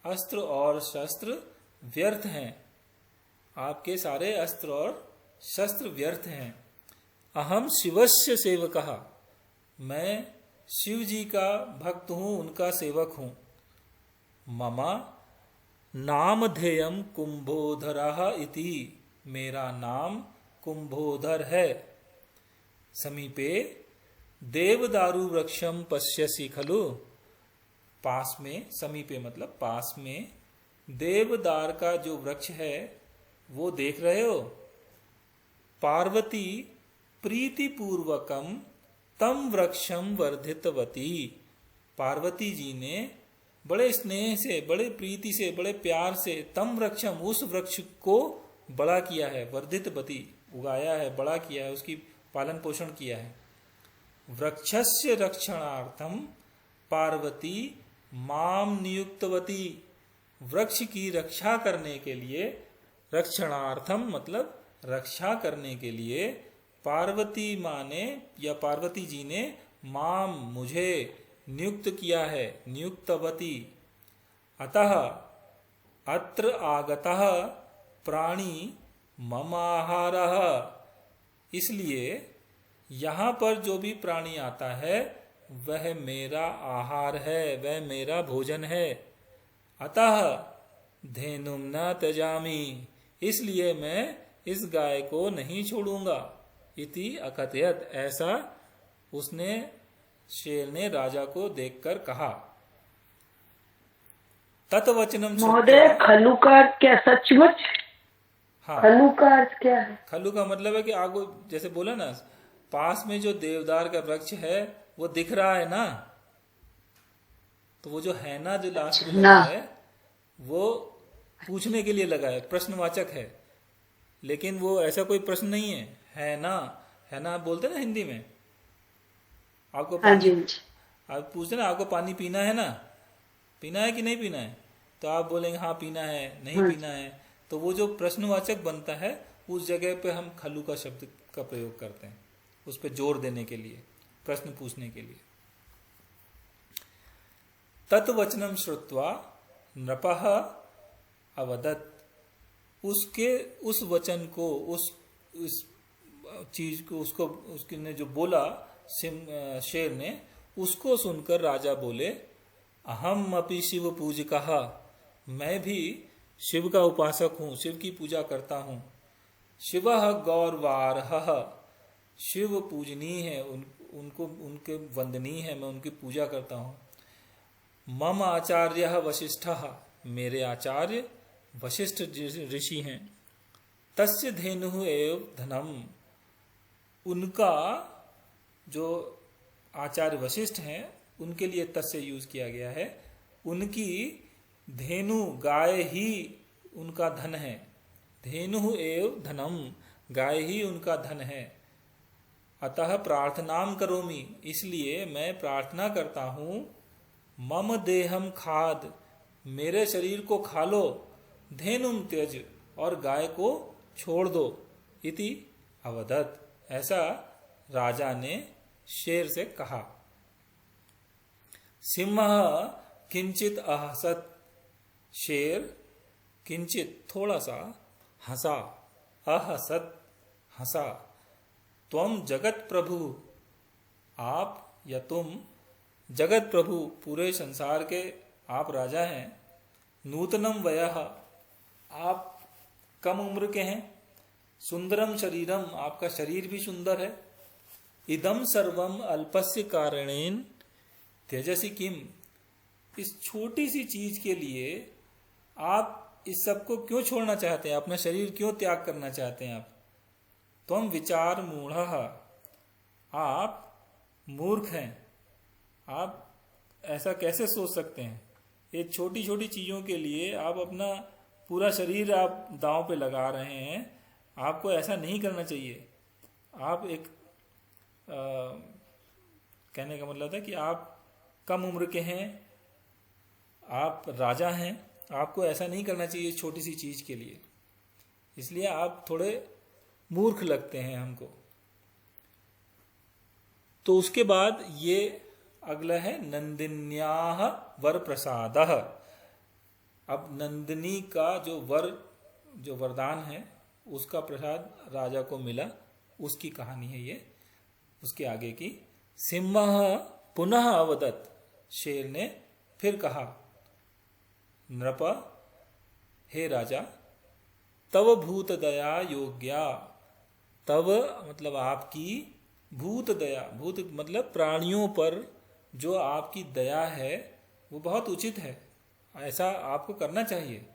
अस्त्र और शस्त्र व्यर्थ हैं, आपके सारे अस्त्र और शस्त्र व्यर्थ हैं। अहम शिवस्य सेवकः, मैं शिव जी का भक्त हूँ, उनका सेवक हूँ। ममा नामधेयम कुंभोधरः इति, मेरा नाम कुंभोधर है। समीपे देवदारु वृक्षम पश्यसि खलु, पास में, समीपे मतलब पास में, देवदार का जो वृक्ष है वो देख रहे हो। पार्वती प्रीतिपूर्वकम तम वृक्षम वर्धितवती, पार्वती जी ने बड़े स्नेह से, बड़े प्रीति से, बड़े प्यार से, तम वृक्षम उस वृक्ष को बड़ा किया है, वर्धितवती उगाया है, बड़ा किया है, उसकी पालन पोषण किया है। वृक्षस्य रक्षणार्थम पार्वती माम नियुक्तवती, वृक्ष की रक्षा करने के लिए, रक्षणार्थम मतलब रक्षा करने के लिए, पार्वती माँ ने या पार्वती जी ने माम मुझे नियुक्त किया है, नियुक्तवती। अतः अत्र आगतः प्राणी मम आहारः, इसलिए यहाँ पर जो भी प्राणी आता है वह मेरा आहार है, वह मेरा भोजन है। अतः धेनुम न त्यजामि, इसलिए मैं इस गाय को नहीं छोड़ूंगा। इति अकथयत, ऐसा उसने, शेर ने राजा को देखकर कहा। तत्वचनम महोदय खलु का अर्थ क्या सचमुच? हाँ, खलु का अर्थ क्या है? खलु का मतलब है कि आगो, जैसे बोला ना, पास में जो देवदार का वृक्ष है वो दिख रहा है ना, तो वो जो है ना जो लास्ट में लगा है वो पूछने के लिए लगा है, प्रश्नवाचक है, लेकिन वो ऐसा कोई प्रश्न नहीं है ना, है ना बोलते ना हिंदी में, आपको पानी, आप पूछते ना आपको पानी पीना है ना, पीना है कि नहीं पीना है, तो आप बोलेंगे हाँ पीना है, नहीं पीना है, तो वो जो प्रश्नवाचक बनता है उस जगह पे हम खलु का शब्द का प्रयोग करते हैं, उस पर जोर देने के लिए, प्रश्न पूछने के लिए। तत्वचनम श्रुत्वा नृपः अवदत्, उसके उस वचन को, उस चीज को, उसको उसने जो बोला शेर ने, उसको सुनकर राजा बोले, अहम अपि शिव पूजिकः, मैं भी शिव का उपासक हूँ, शिव की पूजा करता हूँ। शिवः गौरवार्हः, शिव पूजनीय है, उनको उनके वंदनीय है, मैं उनकी पूजा करता हूँ। मम आचार्यः वशिष्ठः, मेरे आचार्य वशिष्ठ ऋषि हैं। तस्य धेनुः एव धनम, उनका जो आचार्य वशिष्ठ हैं उनके लिए तस्य यूज किया गया है। उनकी धेनु गाय ही उनका धन है। धेनु एव धनम, गाय ही उनका धन है। अतः प्रार्थनाम करोमि, इसलिए मैं प्रार्थना करता हूँ। मम देहम खाद, मेरे शरीर को खा लो। धेनुम त्यज, और गाय को छोड़ दो। इति अवदत, ऐसा राजा ने शेर से कहा। सिंह किंचित अहसत, शेर किंचित थोड़ा सा हंसा। अहसत, हंसा। त्वम जगत प्रभु, आप या तुम जगत प्रभु, पूरे संसार के आप राजा हैं। नूतनम वयः, आप कम उम्र के हैं। सुंदरम शरीरम, आपका शरीर भी सुंदर है। इदम सर्वम अल्पस्य कारणेन त्यजसि किम, इस छोटी सी चीज के लिए आप इस सब को क्यों छोड़ना चाहते हैं, अपना शरीर क्यों त्याग करना चाहते हैं आप। त्वम विचार मूढ़ः, आप मूर्ख हैं, आप ऐसा कैसे सोच सकते हैं। ये छोटी छोटी चीजों के लिए आप अपना पूरा शरीर आप दांव पे लगा रहे हैं। आपको ऐसा नहीं करना चाहिए। आप एक कहने का मतलब था कि आप कम उम्र के हैं, आप राजा हैं, आपको ऐसा नहीं करना चाहिए छोटी सी चीज के लिए, इसलिए आप थोड़े मूर्ख लगते हैं हमको। तो उसके बाद ये अगला है नंदिन्याः वर प्रसादः। अब नंदिनी का जो वरदान है उसका प्रसाद राजा को मिला, उसकी कहानी है ये। उसके आगे की, सिंहः पुनः अवदत्, शेर ने फिर कहा, नृप, हे राजा, तव भूत दया योग्या, तव मतलब आपकी, भूत दया, भूत मतलब प्राणियों पर जो आपकी दया है वो बहुत उचित है, ऐसा आपको करना चाहिए।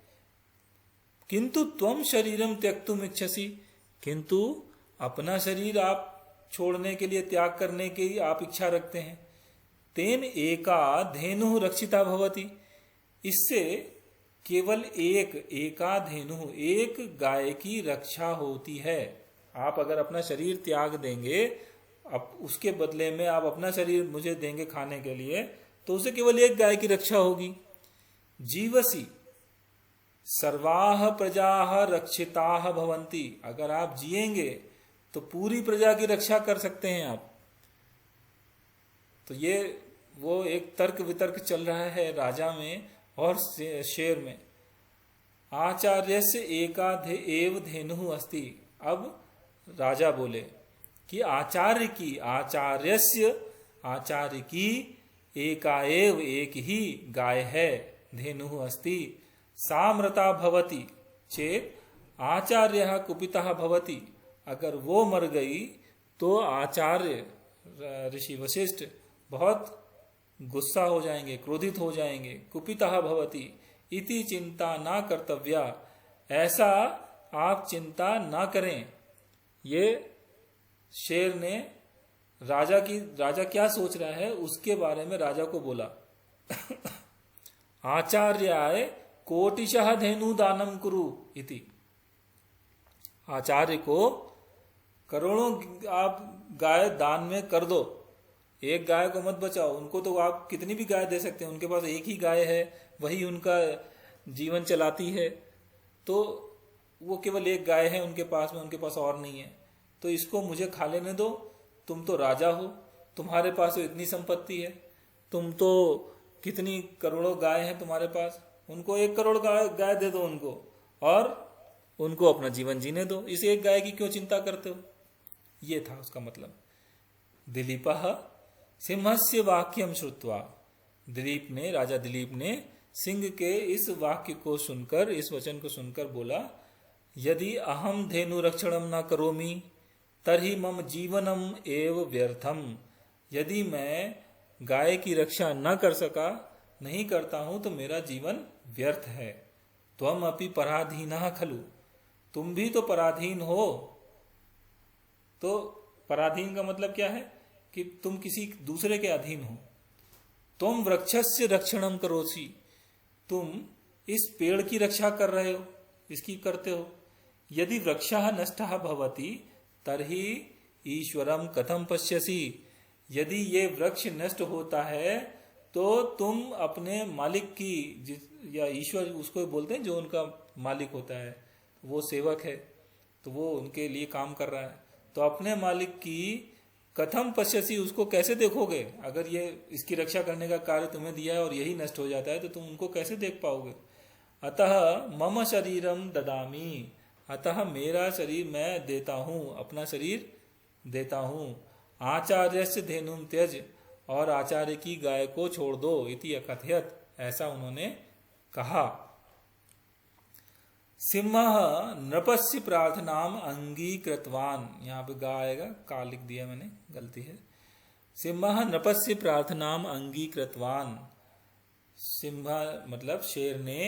किंतु त्वम शरीरम त्यक्तुम इच्छसि, किंतु अपना शरीर आप छोड़ने के लिए, त्याग करने की आप इच्छा रखते हैं। तेन एका धेनु रक्षिता भवति, इससे केवल एका धेनु, एक गाय की रक्षा होती है। आप अगर अपना शरीर त्याग देंगे, अब उसके बदले में आप अपना शरीर मुझे देंगे खाने के लिए, तो उसे केवल एक गाय की रक्षा होगी। जीवसी सर्वाः प्रजाः रक्षिताः भवन्ति, अगर आप जिएंगे तो पूरी प्रजा की रक्षा कर सकते हैं आप। तो ये वो एक तर्क वितर्क चल रहा है राजा में और शेर में। आचार्यस्य एका एव धेनुः अस्ति, अब राजा बोले कि आचार्य की, आचार्य की एकाएव, एक ही गाय है, धेनुः अस्ति, सामृता भवति चेत आचार्यः कुपितः भवति, अगर वो मर गई तो आचार्य ऋषि वशिष्ठ बहुत गुस्सा हो जाएंगे, क्रोधित हो जाएंगे। कुपितः भवति इति चिंता ना कर्तव्या, ऐसा आप चिंता ना करें। ये शेर ने राजा क्या सोच रहा है उसके बारे में राजा को बोला। आचार्याय कोटिशः धेनु दानम कुरु इति, आचार्य को करोड़ों आप गाय दान में कर दो, एक गाय को मत बचाओ। उनको तो आप कितनी भी गाय दे सकते हैं, उनके पास एक ही गाय है, वही उनका जीवन चलाती है, तो वो केवल एक गाय है उनके पास में, उनके पास और नहीं है, तो इसको मुझे खा लेने दो। तुम तो राजा हो, तुम्हारे पास तो इतनी संपत्ति है, तुम तो कितनी करोड़ों गाय हैं तुम्हारे पास, उनको 1 करोड़ गाय दे दो उनको, और उनको अपना जीवन जीने दो, इस एक गाय की क्यों चिंता करते हो। ये था उसका मतलब। दिलीपः सिंहस्य वाक्यम श्रुत्वा, राजा दिलीप ने सिंह के इस वाक्य को सुनकर, इस वचन को सुनकर बोला, यदि अहम धेनु रक्षणम न करोमि तर्हि मम जीवनम एव व्यर्थम। यदि मैं गाय की रक्षा न कर सका, नहीं करता हूं, तो मेरा जीवन व्यर्थ है। त्वम अपि पराधीनः खलु, तुम भी तो पराधीन हो। तो पराधीन का मतलब क्या है कि तुम किसी दूसरे के अधीन हो। तुम वृक्षस्य रक्षणम करोसि, तुम इस पेड़ की रक्षा कर रहे हो, इसकी करते हो। यदि वृक्षः नष्टः भवति तर्हि ईश्वरम कथम पश्यसि, यदि ये वृक्ष नष्ट होता है तो तुम अपने मालिक की, या ईश्वर उसको बोलते हैं जो उनका मालिक होता है, वो सेवक है तो वो उनके लिए काम कर रहा है, तो अपने मालिक की कथम पश्यसी, उसको कैसे देखोगे। अगर ये इसकी रक्षा करने का कार्य तुम्हें दिया है और यही नष्ट हो जाता है तो तुम उनको कैसे देख पाओगे। अतः मम शरीरम ददामी, अतः मेरा शरीर मैं देता हूँ, अपना शरीर देता हूँ। आचार्यस्य धेनुम त्यज, और आचार्य की गाय को छोड़ दो। इति अकथयत, ऐसा उन्होंने कहा। सिंह नृपस्य प्रार्थनाम अंगीकृतवान, यहाँ पे गा आएगा, का लिख दिया मैंने, गलती है। सिंह नृपस्य प्रार्थनाम अंगीकृतवान, सिंह मतलब शेर ने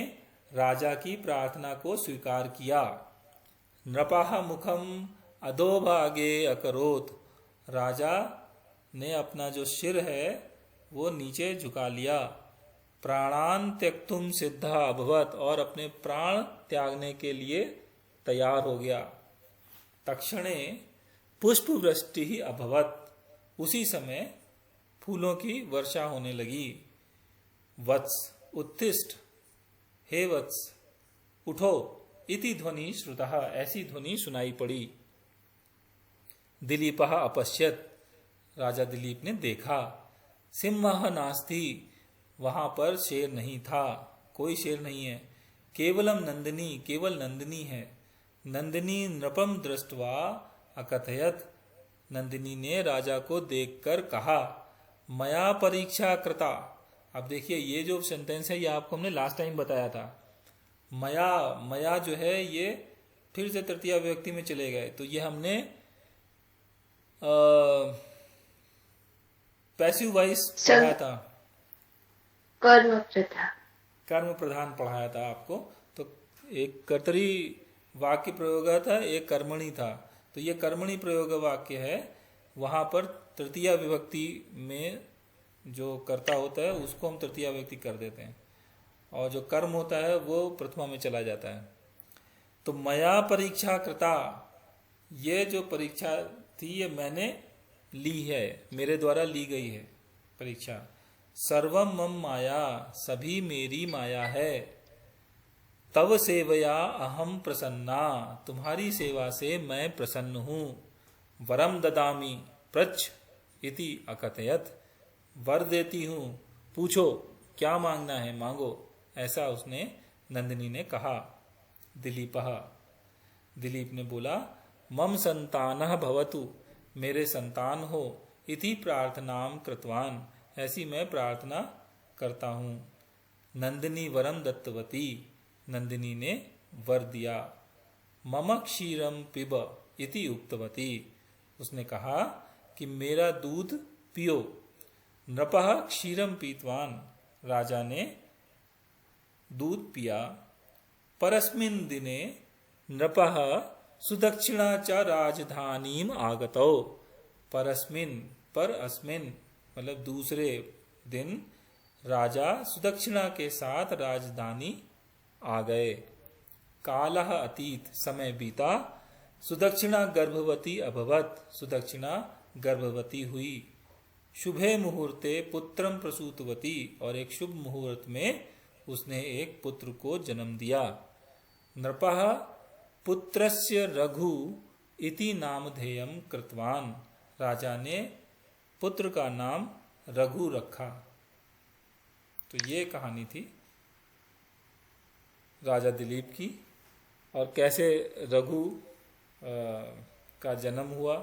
राजा की प्रार्थना को स्वीकार किया। नृपः मुखम अधोभागे अकरोत, राजा ने अपना जो सिर है वो नीचे झुका लिया। प्राणान त्यक्तुम सिद्धा अभवत, और अपने प्राण त्यागने के लिए तैयार हो गया। तक्षणे पुष्प वृष्टि ही अभवत, उसी समय फूलों की वर्षा होने लगी। वत्स उत्तिष्ठ, हे वत्स उठो। इति ध्वनि श्रुतः, ऐसी ध्वनि सुनाई पड़ी। दिलीपः अपश्यत, राजा दिलीप ने देखा। सिंह नास्ति, वहां पर शेर नहीं था, कोई शेर नहीं है। केवलम नंदिनी, केवल नंदिनी है। नंदिनी नृपम दृष्टवा अकथयत, नंदिनी ने राजा को देखकर कहा, मया परीक्षा कृता। अब देखिए ये जो सेंटेंस है ये आपको हमने लास्ट टाइम बताया था। मया, मया जो है ये फिर से तृतीया विभक्ति में चले गए, तो ये हमने पैसिव वॉइस पढ़ाया था, कर्म प्रथा, कर्म प्रधान पढ़ाया था आपको। तो एक कर्तरी वाक्य प्रयोग था, एक कर्मणि था। तो ये कर्मणि प्रयोग वाक्य है, वहां पर तृतीया विभक्ति में जो कर्ता होता है उसको हम तृतीया विभक्ति कर देते हैं, और जो कर्म होता है वो प्रथमा में चला जाता है। तो मया परीक्षा कृता, ये जो परीक्षा थी ये मैंने ली है, मेरे द्वारा ली गई है परीक्षा। सर्वम मम माया, सभी मेरी माया है। तव सेवया अहम प्रसन्ना, तुम्हारी सेवा से मैं प्रसन्न हूँ। वरम ददामी प्रच्छ इति अकथयत, वर देती हूँ, पूछो क्या मांगना है मांगो, ऐसा उसने नंदिनी ने कहा। दिलीप ने बोला, मम संतानः भवतु, मेरे संतान हो। इति प्रार्थनाम कृतवान, ऐसी मैं प्रार्थना करता हूँ। नंदिनी वरम दत्तवती, नंदिनी ने वर दिया। मम क्षीरम पिब इति उक्तवती, उसने कहा कि मेरा दूध पियो। नृपः क्षीरम पीतवान, राजा ने दूध पिया। परस्मिन् दिने नृपः सुदक्षिणा च राजधानीम आगतौ। परस्मिन्, पर अस्मिन् मतलब दूसरे दिन राजा सुदक्षिणा के साथ राजधानी आ गए। कालः अतीत, समय बीता। सुदक्षिणा गर्भवती अभवत, सुदक्षिणा गर्भवती हुई। शुभे मुहूर्ते पुत्रम प्रसूतवती, और एक शुभ मुहूर्त में उसने एक पुत्र को जन्म दिया। नृपः पुत्रस्य रघु इति नामधेयम कृतवान, राजा ने पुत्र का नाम रघु रखा। तो ये कहानी थी राजा दिलीप की, और कैसे रघु का जन्म हुआ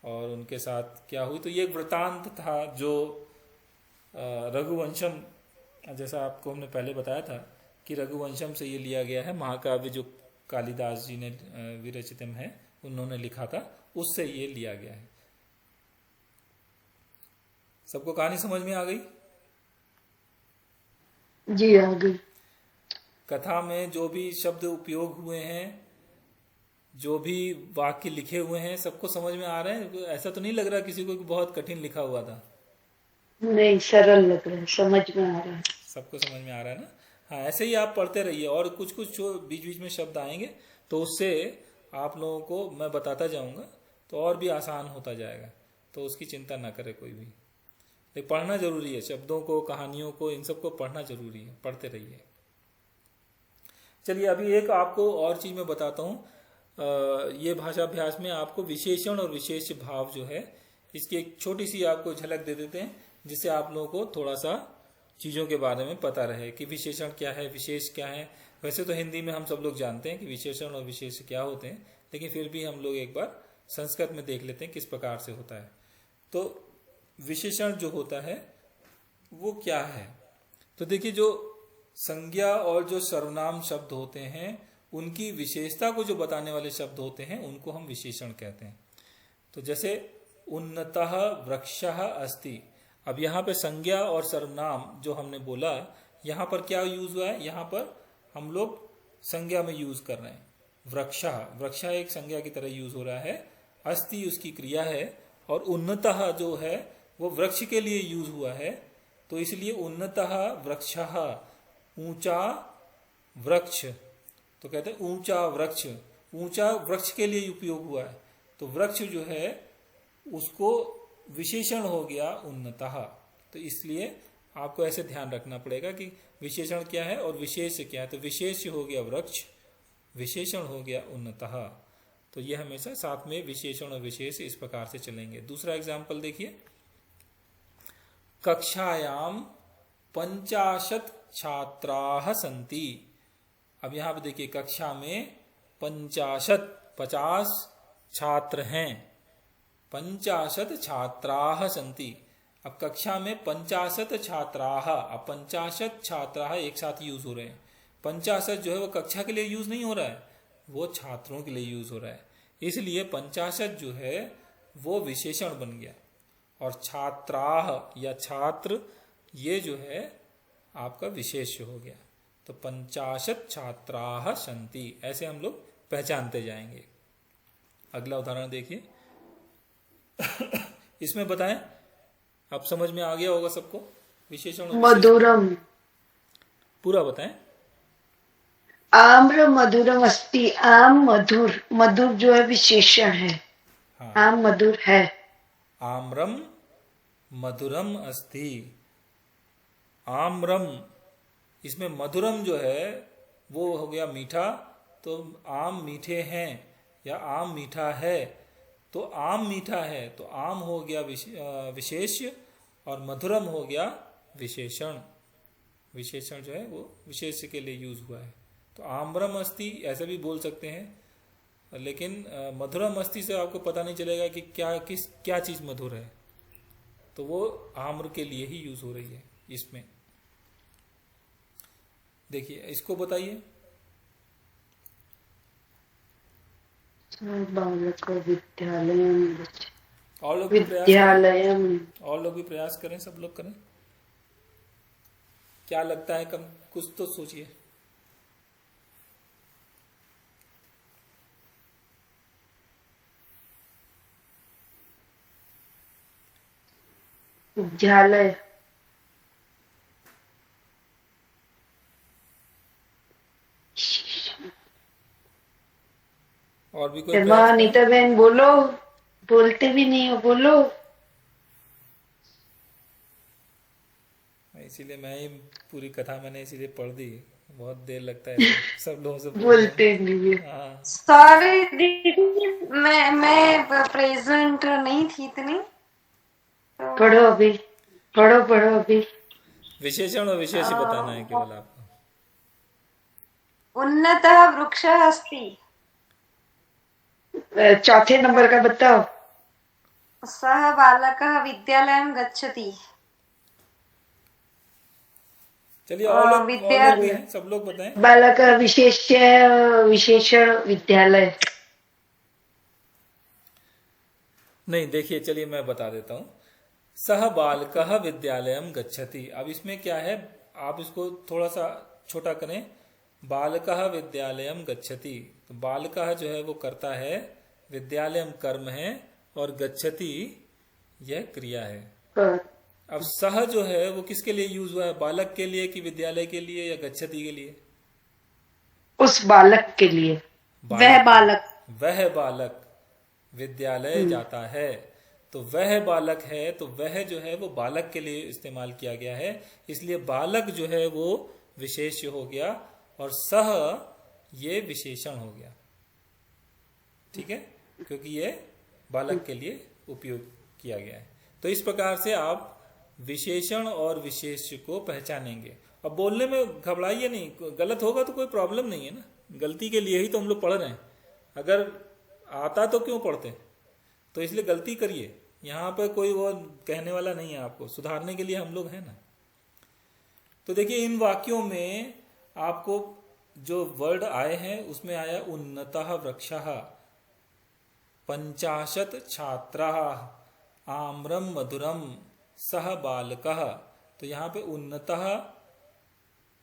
और उनके साथ क्या हुई। तो ये एक वृतांत था जो रघुवंशम, जैसा आपको हमने पहले बताया था कि रघुवंशम से ये लिया गया है। महाकाव्य जो कालिदास जी ने विरचितम है, उन्होंने लिखा था, उससे ये लिया गया है। सबको कहानी समझ में आ गई? जी आ गई। कथा में जो भी शब्द उपयोग हुए हैं, जो भी वाक्य लिखे हुए हैं, सबको समझ में आ रहे हैं? ऐसा तो नहीं लग रहा किसी को कि बहुत कठिन लिखा हुआ था? नहीं, सरल लग रहा है, समझ में आ रहा है। सबको समझ में आ रहा है ना? हाँ, ऐसे ही आप पढ़ते रहिए, और कुछ कुछ जो बीच बीच में शब्द आएंगे तो उससे आप लोगों को मैं बताता जाऊंगा, तो और भी आसान होता जाएगा। तो उसकी चिंता ना करे कोई भी, लेकिन पढ़ना जरूरी है। शब्दों को, कहानियों को, इन सबको पढ़ना जरूरी है, पढ़ते रहिए। चलिए, अभी एक आपको और चीज मैं बताता हूँ। ये भाषाभ्यास में आपको विशेषण और विशेष भाव जो है, इसकी एक छोटी सी आपको झलक दे देते हैं, जिससे आप लोगों को थोड़ा सा चीज़ों के बारे में पता रहे कि विशेषण क्या है, विशेष क्या है। वैसे तो हिंदी में हम सब लोग जानते हैं कि विशेषण और विशेष क्या होते हैं, लेकिन फिर भी हम लोग एक बार संस्कृत में देख लेते हैं किस प्रकार से होता है। तो विशेषण जो होता है वो क्या है? तो देखिए, जो संज्ञा और जो सर्वनाम शब्द होते हैं, उनकी विशेषता को जो बताने वाले शब्द होते हैं, उनको हम विशेषण कहते हैं। तो जैसे उन्नतः वृक्षः अस्ति। अब यहाँ पे संज्ञा और सर्वनाम जो हमने बोला, यहाँ पर क्या यूज हुआ है? यहाँ पर हम लोग संज्ञा में यूज कर रहे हैं। वृक्षः, वृक्षा एक संज्ञा की तरह यूज हो रहा है। अस्ति उसकी क्रिया है, और उन्नतः जो है वो वृक्ष के लिए यूज हुआ है। तो इसलिए उन्नतः वृक्षः, ऊंचा वृक्ष। तो कहते हैं ऊंचा वृक्ष, ऊंचा वृक्ष के लिए उपयोग हुआ है। तो वृक्ष जो है उसको विशेषण हो गया उन्नतः। तो इसलिए आपको ऐसे ध्यान रखना पड़ेगा कि विशेषण क्या है और विशेष क्या है। तो विशेष हो गया वृक्ष, विशेषण हो गया उन्नतः। तो ये हमेशा साथ में विशेषण और विशेष इस प्रकार से चलेंगे। दूसरा एग्जाम्पल देखिए, कक्षायाम 50 छात्राः सन्ति। अब यहाँ पे देखिए, कक्षा में 50 छात्र हैं। 50 छात्राः सन्ति। अब कक्षा में 50 छात्राः, अब 50 छात्राः एक साथ यूज हो रहे हैं। 50 जो है वो कक्षा के लिए यूज नहीं हो रहा है, वो छात्रों के लिए यूज हो रहा है। इसलिए 50 जो है वो विशेषण बन गया, और छात्राः या छात्र ये जो है आपका विशेष्य हो गया। तो 50 छात्राः सन्ति, ऐसे हम लोग पहचानते जाएंगे। अगला उदाहरण देखिए। इसमें बताएं, अब समझ में आ गया होगा सबको विशेषण और विशेषण? मधुरम। पूरा बताएं। आम्र मधुरम अस्ति। आम मधुर, मधुर जो है विशेषण है। हाँ, आम मधुर है। आम्रम मधुरम अस्ति। आम्रम, इसमें मधुरम जो है वो हो गया मीठा। तो आम मीठे हैं या आम मीठा है। तो आम मीठा है तो आम हो गया विशेष्य, और मधुरम हो गया विशेषण। विशेषण जो है वो विशेष्य के लिए यूज हुआ है। तो आम्रम अस्ति ऐसा भी बोल सकते हैं, लेकिन मधुरम अस्ति से आपको पता नहीं चलेगा कि क्या चीज मधुर है। तो वो आम्र के लिए ही यूज हो रही है इसमें। देखिए, इसको बताइए। बालक विद्यालय, और लोग भी प्रयास विद्यालय। और लोग भी प्रयास करें, सब लोग करें। क्या लगता है, कम कुछ तो सोचिए। विद्यालय। और भी कोई शर्मा प्रयास करें? अनीता बहन बोलो, बोलते भी नहीं हो, बोलो। इसीलिए मैं ही पूरी कथा मैंने इसीलिए पढ़ दी। बहुत देर लगता है सब लोगों से बोलते नहीं। हाँ, सॉरी दीदी, मैं प्रेजेंट नहीं थी इतनी। पढ़ो अभी, पढ़ो अभी। विशेषण और विशेष ही बताना है केवल आपको। उन्नतः वृक्षः अस्ति। चौथे नंबर का बताओ। सः बालकः विद्यालयं गच्छति। चलिए और लोग विद्या भी हैं, सब लोग बताएं। बालक विशेषण विद्यालय। नहीं, देखिए, चलिए मैं बता देता हूं। सह बालकः विद्यालयम गच्छति। अब इसमें क्या है, आप इसको थोड़ा सा छोटा करें। बालकः विद्यालयम गच्छति, तो बालकः जो है वो करता है, विद्यालयम कर्म है, और गच्छति यह क्रिया है। अब सह जो है वो किसके लिए यूज हुआ है, बालक के लिए कि विद्यालय के लिए या गच्छति के लिए? उस बालक के लिए। वह बालक। वह बालक विद्यालय जाता है, तो वह बालक है, तो वह जो है वो बालक के लिए इस्तेमाल किया गया है, इसलिए बालक जो है वो विशेष्य हो गया और सह ये विशेषण हो गया। ठीक है, क्योंकि ये बालक के लिए उपयोग किया गया है। तो इस प्रकार से आप विशेषण और विशेष्य को पहचानेंगे। अब बोलने में घबराइए नहीं, गलत होगा तो कोई प्रॉब्लम नहीं है ना, गलती के लिए ही तो हम लोग पढ़ रहे हैं। अगर आता तो क्यों पढ़ते, तो इसलिए गलती करिए, यहाँ पर कोई वो कहने वाला नहीं है, आपको सुधारने के लिए हम लोग हैं ना। तो देखिए, इन वाक्यों में आपको जो वर्ड आए हैं उसमें आया उन्नतः वृक्षः, 50 छात्राः, आम्रम मधुरम, सह बालकः। तो यहाँ पे उन्नतः,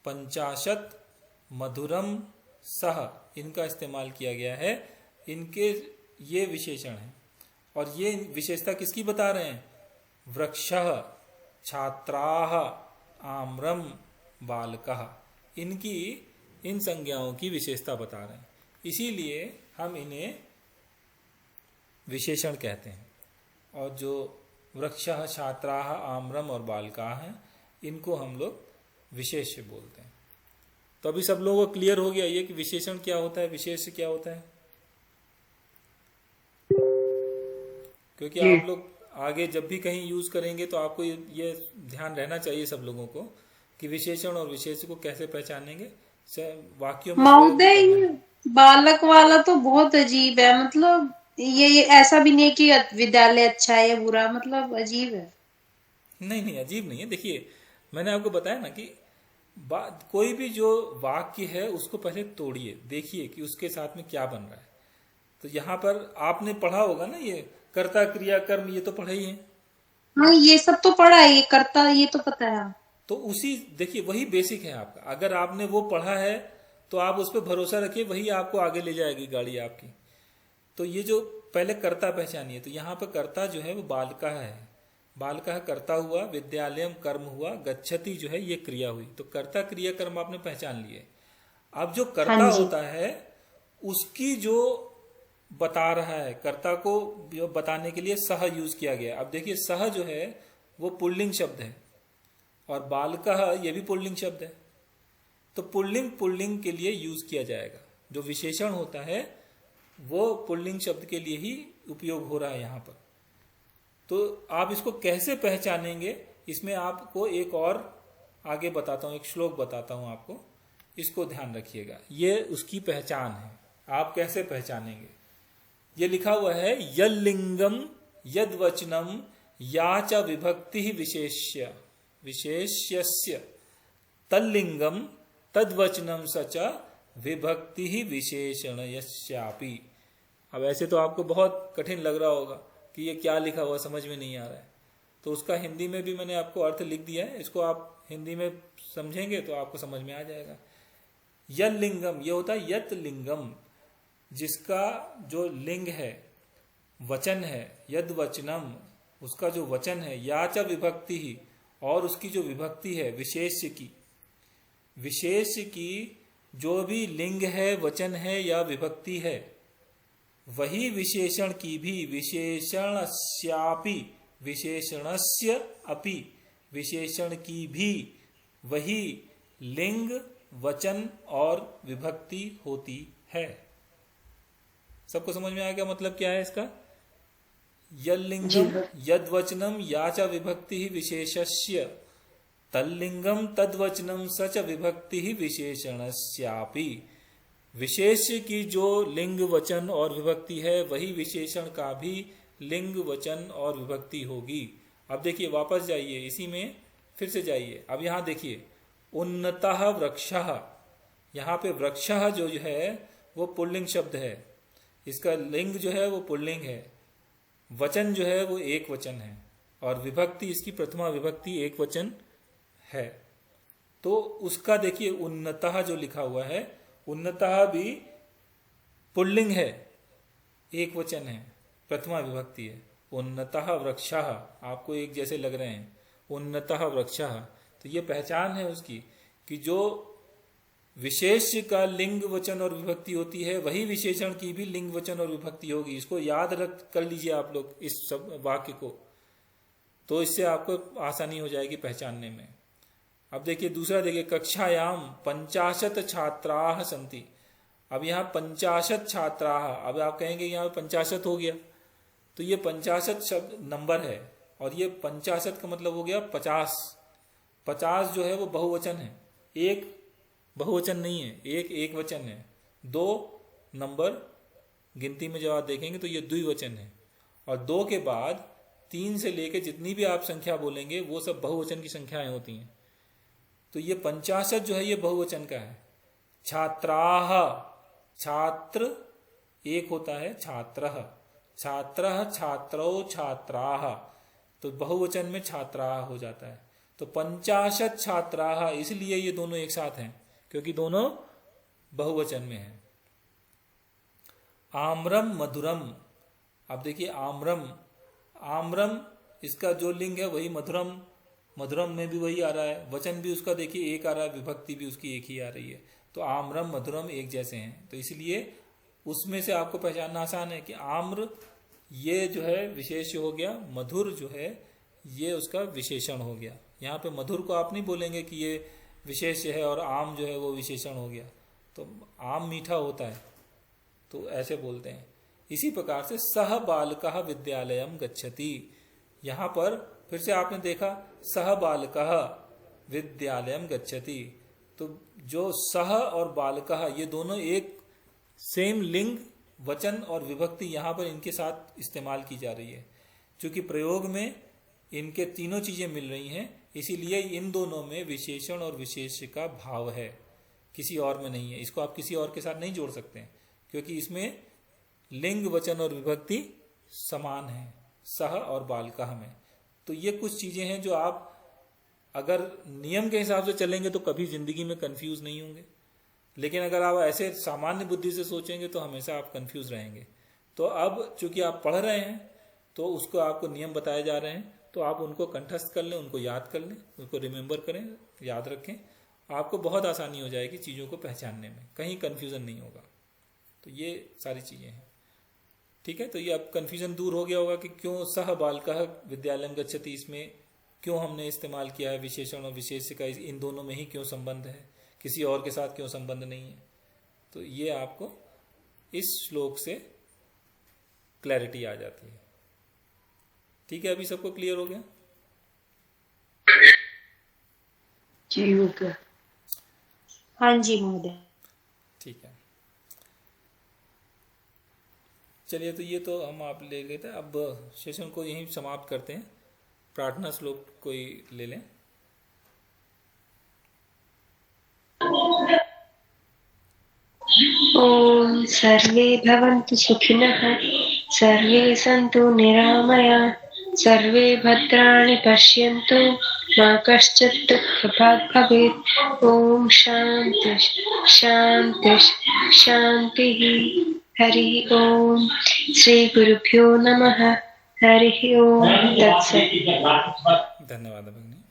50 मधुरम, सह, इनका इस्तेमाल किया गया है। इनके ये विशेषण हैं और ये विशेषता किसकी बता रहे हैं? वृक्षः, छात्राः, आम्रम, बालकः, इनकी इन संज्ञाओं की विशेषता बता रहे हैं, इसीलिए हम इन्हें विशेषण कहते हैं। और जो वृक्षः, छात्राः, आम्रम और बालकाः हैं, इनको हम लोग विशेष्य बोलते हैं। तो अभी सब लोगों को क्लियर हो गया ये कि विशेषण क्या होता है, विशेष्य क्या होता है? क्योंकि आप लोग आगे जब भी कहीं यूज करेंगे तो आपको ये ध्यान रहना चाहिए सब लोगों को कि विशेषण और विशेष्य को कैसे पहचानेंगे वाक्यों में। महोदय, ये बालक वाला तो बहुत अजीब है, मतलब ये ऐसा भी नहीं है कि विद्यालय अच्छा है या बुरा, मतलब अजीब है। नहीं, अजीब नहीं है। देखिए, मैंने आपको बताया ना कि कोई भी जो वाक्य है उसको पहले तोड़िए, देखिए कि उसके साथ में क्या बन रहा है। तो यहाँ पर आपने पढ़ा होगा ना, ये कर्ता क्रिया कर्म, ये तो पढ़ा ही है। हाँ, ये सब तो पढ़ा है, ये कर्ता ये तो पता है। तो उसी, देखिए, वही बेसिक है आपका। अगर आपने वो पढ़ा है तो आप उस पर भरोसा रखिए, वही आपको आगे ले जाएगी गाड़ी आपकी। तो ये जो पहले कर्ता पहचानिए, तो यहाँ पर कर्ता जो है वो बालकः है। बालकः कर्ता हुआ, विद्यालयम कर्म हुआ, गच्छति जो है ये क्रिया हुई। तो कर्ता क्रिया कर्म आपने पहचान लिए। अब जो कर्ता होता है उसकी जो बता रहा है, कर्ता को बताने के लिए सह यूज किया गया। अब देखिए, सह जो है वो पुल्लिंग शब्द है और बालकः ये भी पुल्लिंग शब्द है। तो पुल्लिंग के लिए यूज किया जाएगा। जो विशेषण होता है वो पुल्लिंग शब्द के लिए ही उपयोग हो रहा है यहाँ पर। तो आप इसको कैसे पहचानेंगे, इसमें आपको एक और आगे बताता हूँ, एक श्लोक बताता हूँ आपको, इसको ध्यान रखिएगा। ये उसकी पहचान है, आप कैसे पहचानेंगे। ये लिखा हुआ है, यल्लिंगम यद्वचनम या च विभक्ति विशेष्यस्य तल्लिंगम तद्वचनम सच विभक्ति विशेषणयस्यापि। अब ऐसे तो आपको बहुत कठिन लग रहा होगा कि ये क्या लिखा हुआ, समझ में नहीं आ रहा है। तो उसका हिंदी में भी मैंने आपको अर्थ लिख दिया है, इसको आप हिंदी में समझेंगे तो आपको समझ में आ जाएगा। यल्लिंगम ये होता है यत लिंगम, जिसका जो लिंग है, वचन है, यद वचनम उसका जो वचन है, या च विभक्ति ही और उसकी जो विभक्ति है विशेष्य की, विशेष्य की जो भी लिंग है, वचन है या विभक्ति है, वही विशेषण की भी, विशेषणस्यापि, विशेषणस्य अपि, विशेषण की भी वही लिंग, वचन और विभक्ति होती है। सबको समझ में आ गया मतलब क्या है इसका? यल्लिंगम यद्वचनम या च विभक्ति विशेषस्य तल्लिंगम तद्वचनम सच विभक्ति विशेषणस्यापि। विशेष्य की जो लिंग, वचन और विभक्ति है वही विशेषण का भी लिंग वचन और विभक्ति होगी। अब देखिए, वापस जाइए, इसी में फिर से जाइए। अब यहाँ देखिए, उन्नतः वृक्षः, यहाँ पे वृक्षः जो है वो पुल्लिंग शब्द है, इसका लिंग जो है वो पुल्लिंग है, वचन जो है वो एक वचन है, और विभक्ति इसकी प्रथमा विभक्ति एक वचन है। तो उसका देखिए, उन्नतः जो लिखा हुआ है, उन्नतः भी पुल्लिंग है, एक वचन है, प्रथमा विभक्ति है। उन्नतः वृक्षः, आपको एक जैसे लग रहे हैं, उन्नतः वृक्षः। तो ये पहचान है उसकी कि जो विशेष्य का लिंग वचन और विभक्ति होती है, वही विशेषण की भी लिंग वचन और विभक्ति होगी। इसको याद रख कर लीजिए आप लोग इस सब वाक्य को, तो इससे आपको आसानी हो जाएगी पहचानने में। अब देखिए दूसरा, देखिए कक्षायाम 50 छात्राः सन्ति। अब यहाँ 50 छात्राः, अब आप कहेंगे यहाँ 50 हो गया, तो ये 50 शब्द नंबर है, और ये 50 का मतलब हो गया 50। 50 जो है वो बहुवचन है, एक बहुवचन नहीं है, एक वचन है। 2 नंबर गिनती में जब आप देखेंगे तो ये द्विवचन है, और 2 के बाद 3 से लेके जितनी भी आप संख्या बोलेंगे वो सब बहुवचन की संख्याएं होती हैं। तो ये 50 जो है ये बहुवचन का है। छात्राः, छात्र एक होता है, छात्रः, छात्रः, छात्रौ, छात्राः, तो बहुवचन में छात्राः हो जाता है। तो 50 छात्राः, इसलिए ये दोनों एक साथ हैं क्योंकि दोनों बहुवचन में हैं। आम्रम मधुरम, अब देखिए आम्रम, आम्रम इसका जो लिंग है वही मधुरम, मधुरम में भी वही आ रहा है, वचन भी उसका देखिए एक आ रहा है, विभक्ति भी उसकी एक ही आ रही है। तो आम्रम मधुरम एक जैसे हैं, तो इसलिए उसमें से आपको पहचानना आसान है कि आम्र ये जो है विशेष्य हो गया, मधुर जो है ये उसका विशेषण हो गया। यहाँ पे मधुर को आप नहीं बोलेंगे कि ये विशेष्य है और आम जो है वो विशेषण हो गया, तो आम मीठा होता है तो ऐसे बोलते हैं। इसी प्रकार से सह बालकः विद्यालयम गच्छति, यहाँ पर फिर से आपने देखा सह बालकः विद्यालयम गच्छति, तो जो सह और बालकः ये दोनों एक सेम लिंग वचन और विभक्ति यहाँ पर इनके साथ इस्तेमाल की जा रही है। क्योंकि प्रयोग में इनके तीनों चीजें मिल रही हैं, इसीलिए इन दोनों में विशेषण और विशेष्य का भाव है, किसी और में नहीं है। इसको आप किसी और के साथ नहीं जोड़ सकते हैं क्योंकि इसमें लिंग वचन और विभक्ति समान है सह और बालकः में। तो ये कुछ चीजें हैं जो आप अगर नियम के हिसाब से चलेंगे तो कभी जिंदगी में कंफ्यूज नहीं होंगे, लेकिन अगर आप ऐसे सामान्य बुद्धि से सोचेंगे तो हमेशा आप कंफ्यूज रहेंगे। तो अब चूंकि आप पढ़ रहे हैं तो उसको आपको नियम बताए जा रहे हैं, तो आप उनको कंठस्थ कर लें, उनको याद कर लें, उनको रिमेम्बर करें, याद रखें, आपको बहुत आसानी हो जाएगी चीज़ों को पहचानने में, कहीं कन्फ्यूज़न नहीं होगा। तो ये सारी चीज़ें हैं, ठीक है। तो ये अब कन्फ्यूज़न दूर हो गया होगा कि क्यों सह बालकः विद्यालयम गच्छति, इसमें क्यों हमने इस्तेमाल किया है विशेषण और विशेष्य का, इन दोनों में ही क्यों संबंध है, किसी और के साथ क्यों संबंध नहीं है। तो ये आपको इस श्लोक से क्लैरिटी आ जाती है, ठीक है। अभी सबको क्लियर हो गया? जी हो गया। हाँ जी महोदय। ठीक है, चलिए। तो ये तो हम आप ले लेते हैं, अब सेशन को यहीं समाप्त करते हैं। प्रार्थना श्लोक कोई ले लें। ओम सर्वे भवन्तु सुखिनः, सर्वे सन्तु निरामया, सर्वे भद्राणि पश्यन्तु, मा कश्चित् दुःखभाग् भवेत्। ओम शांति शांति शांतिः। हरि ओम। श्री गुरुभ्यो नमः। हरि ओम तत्सत्। धन्यवाद भगिनी।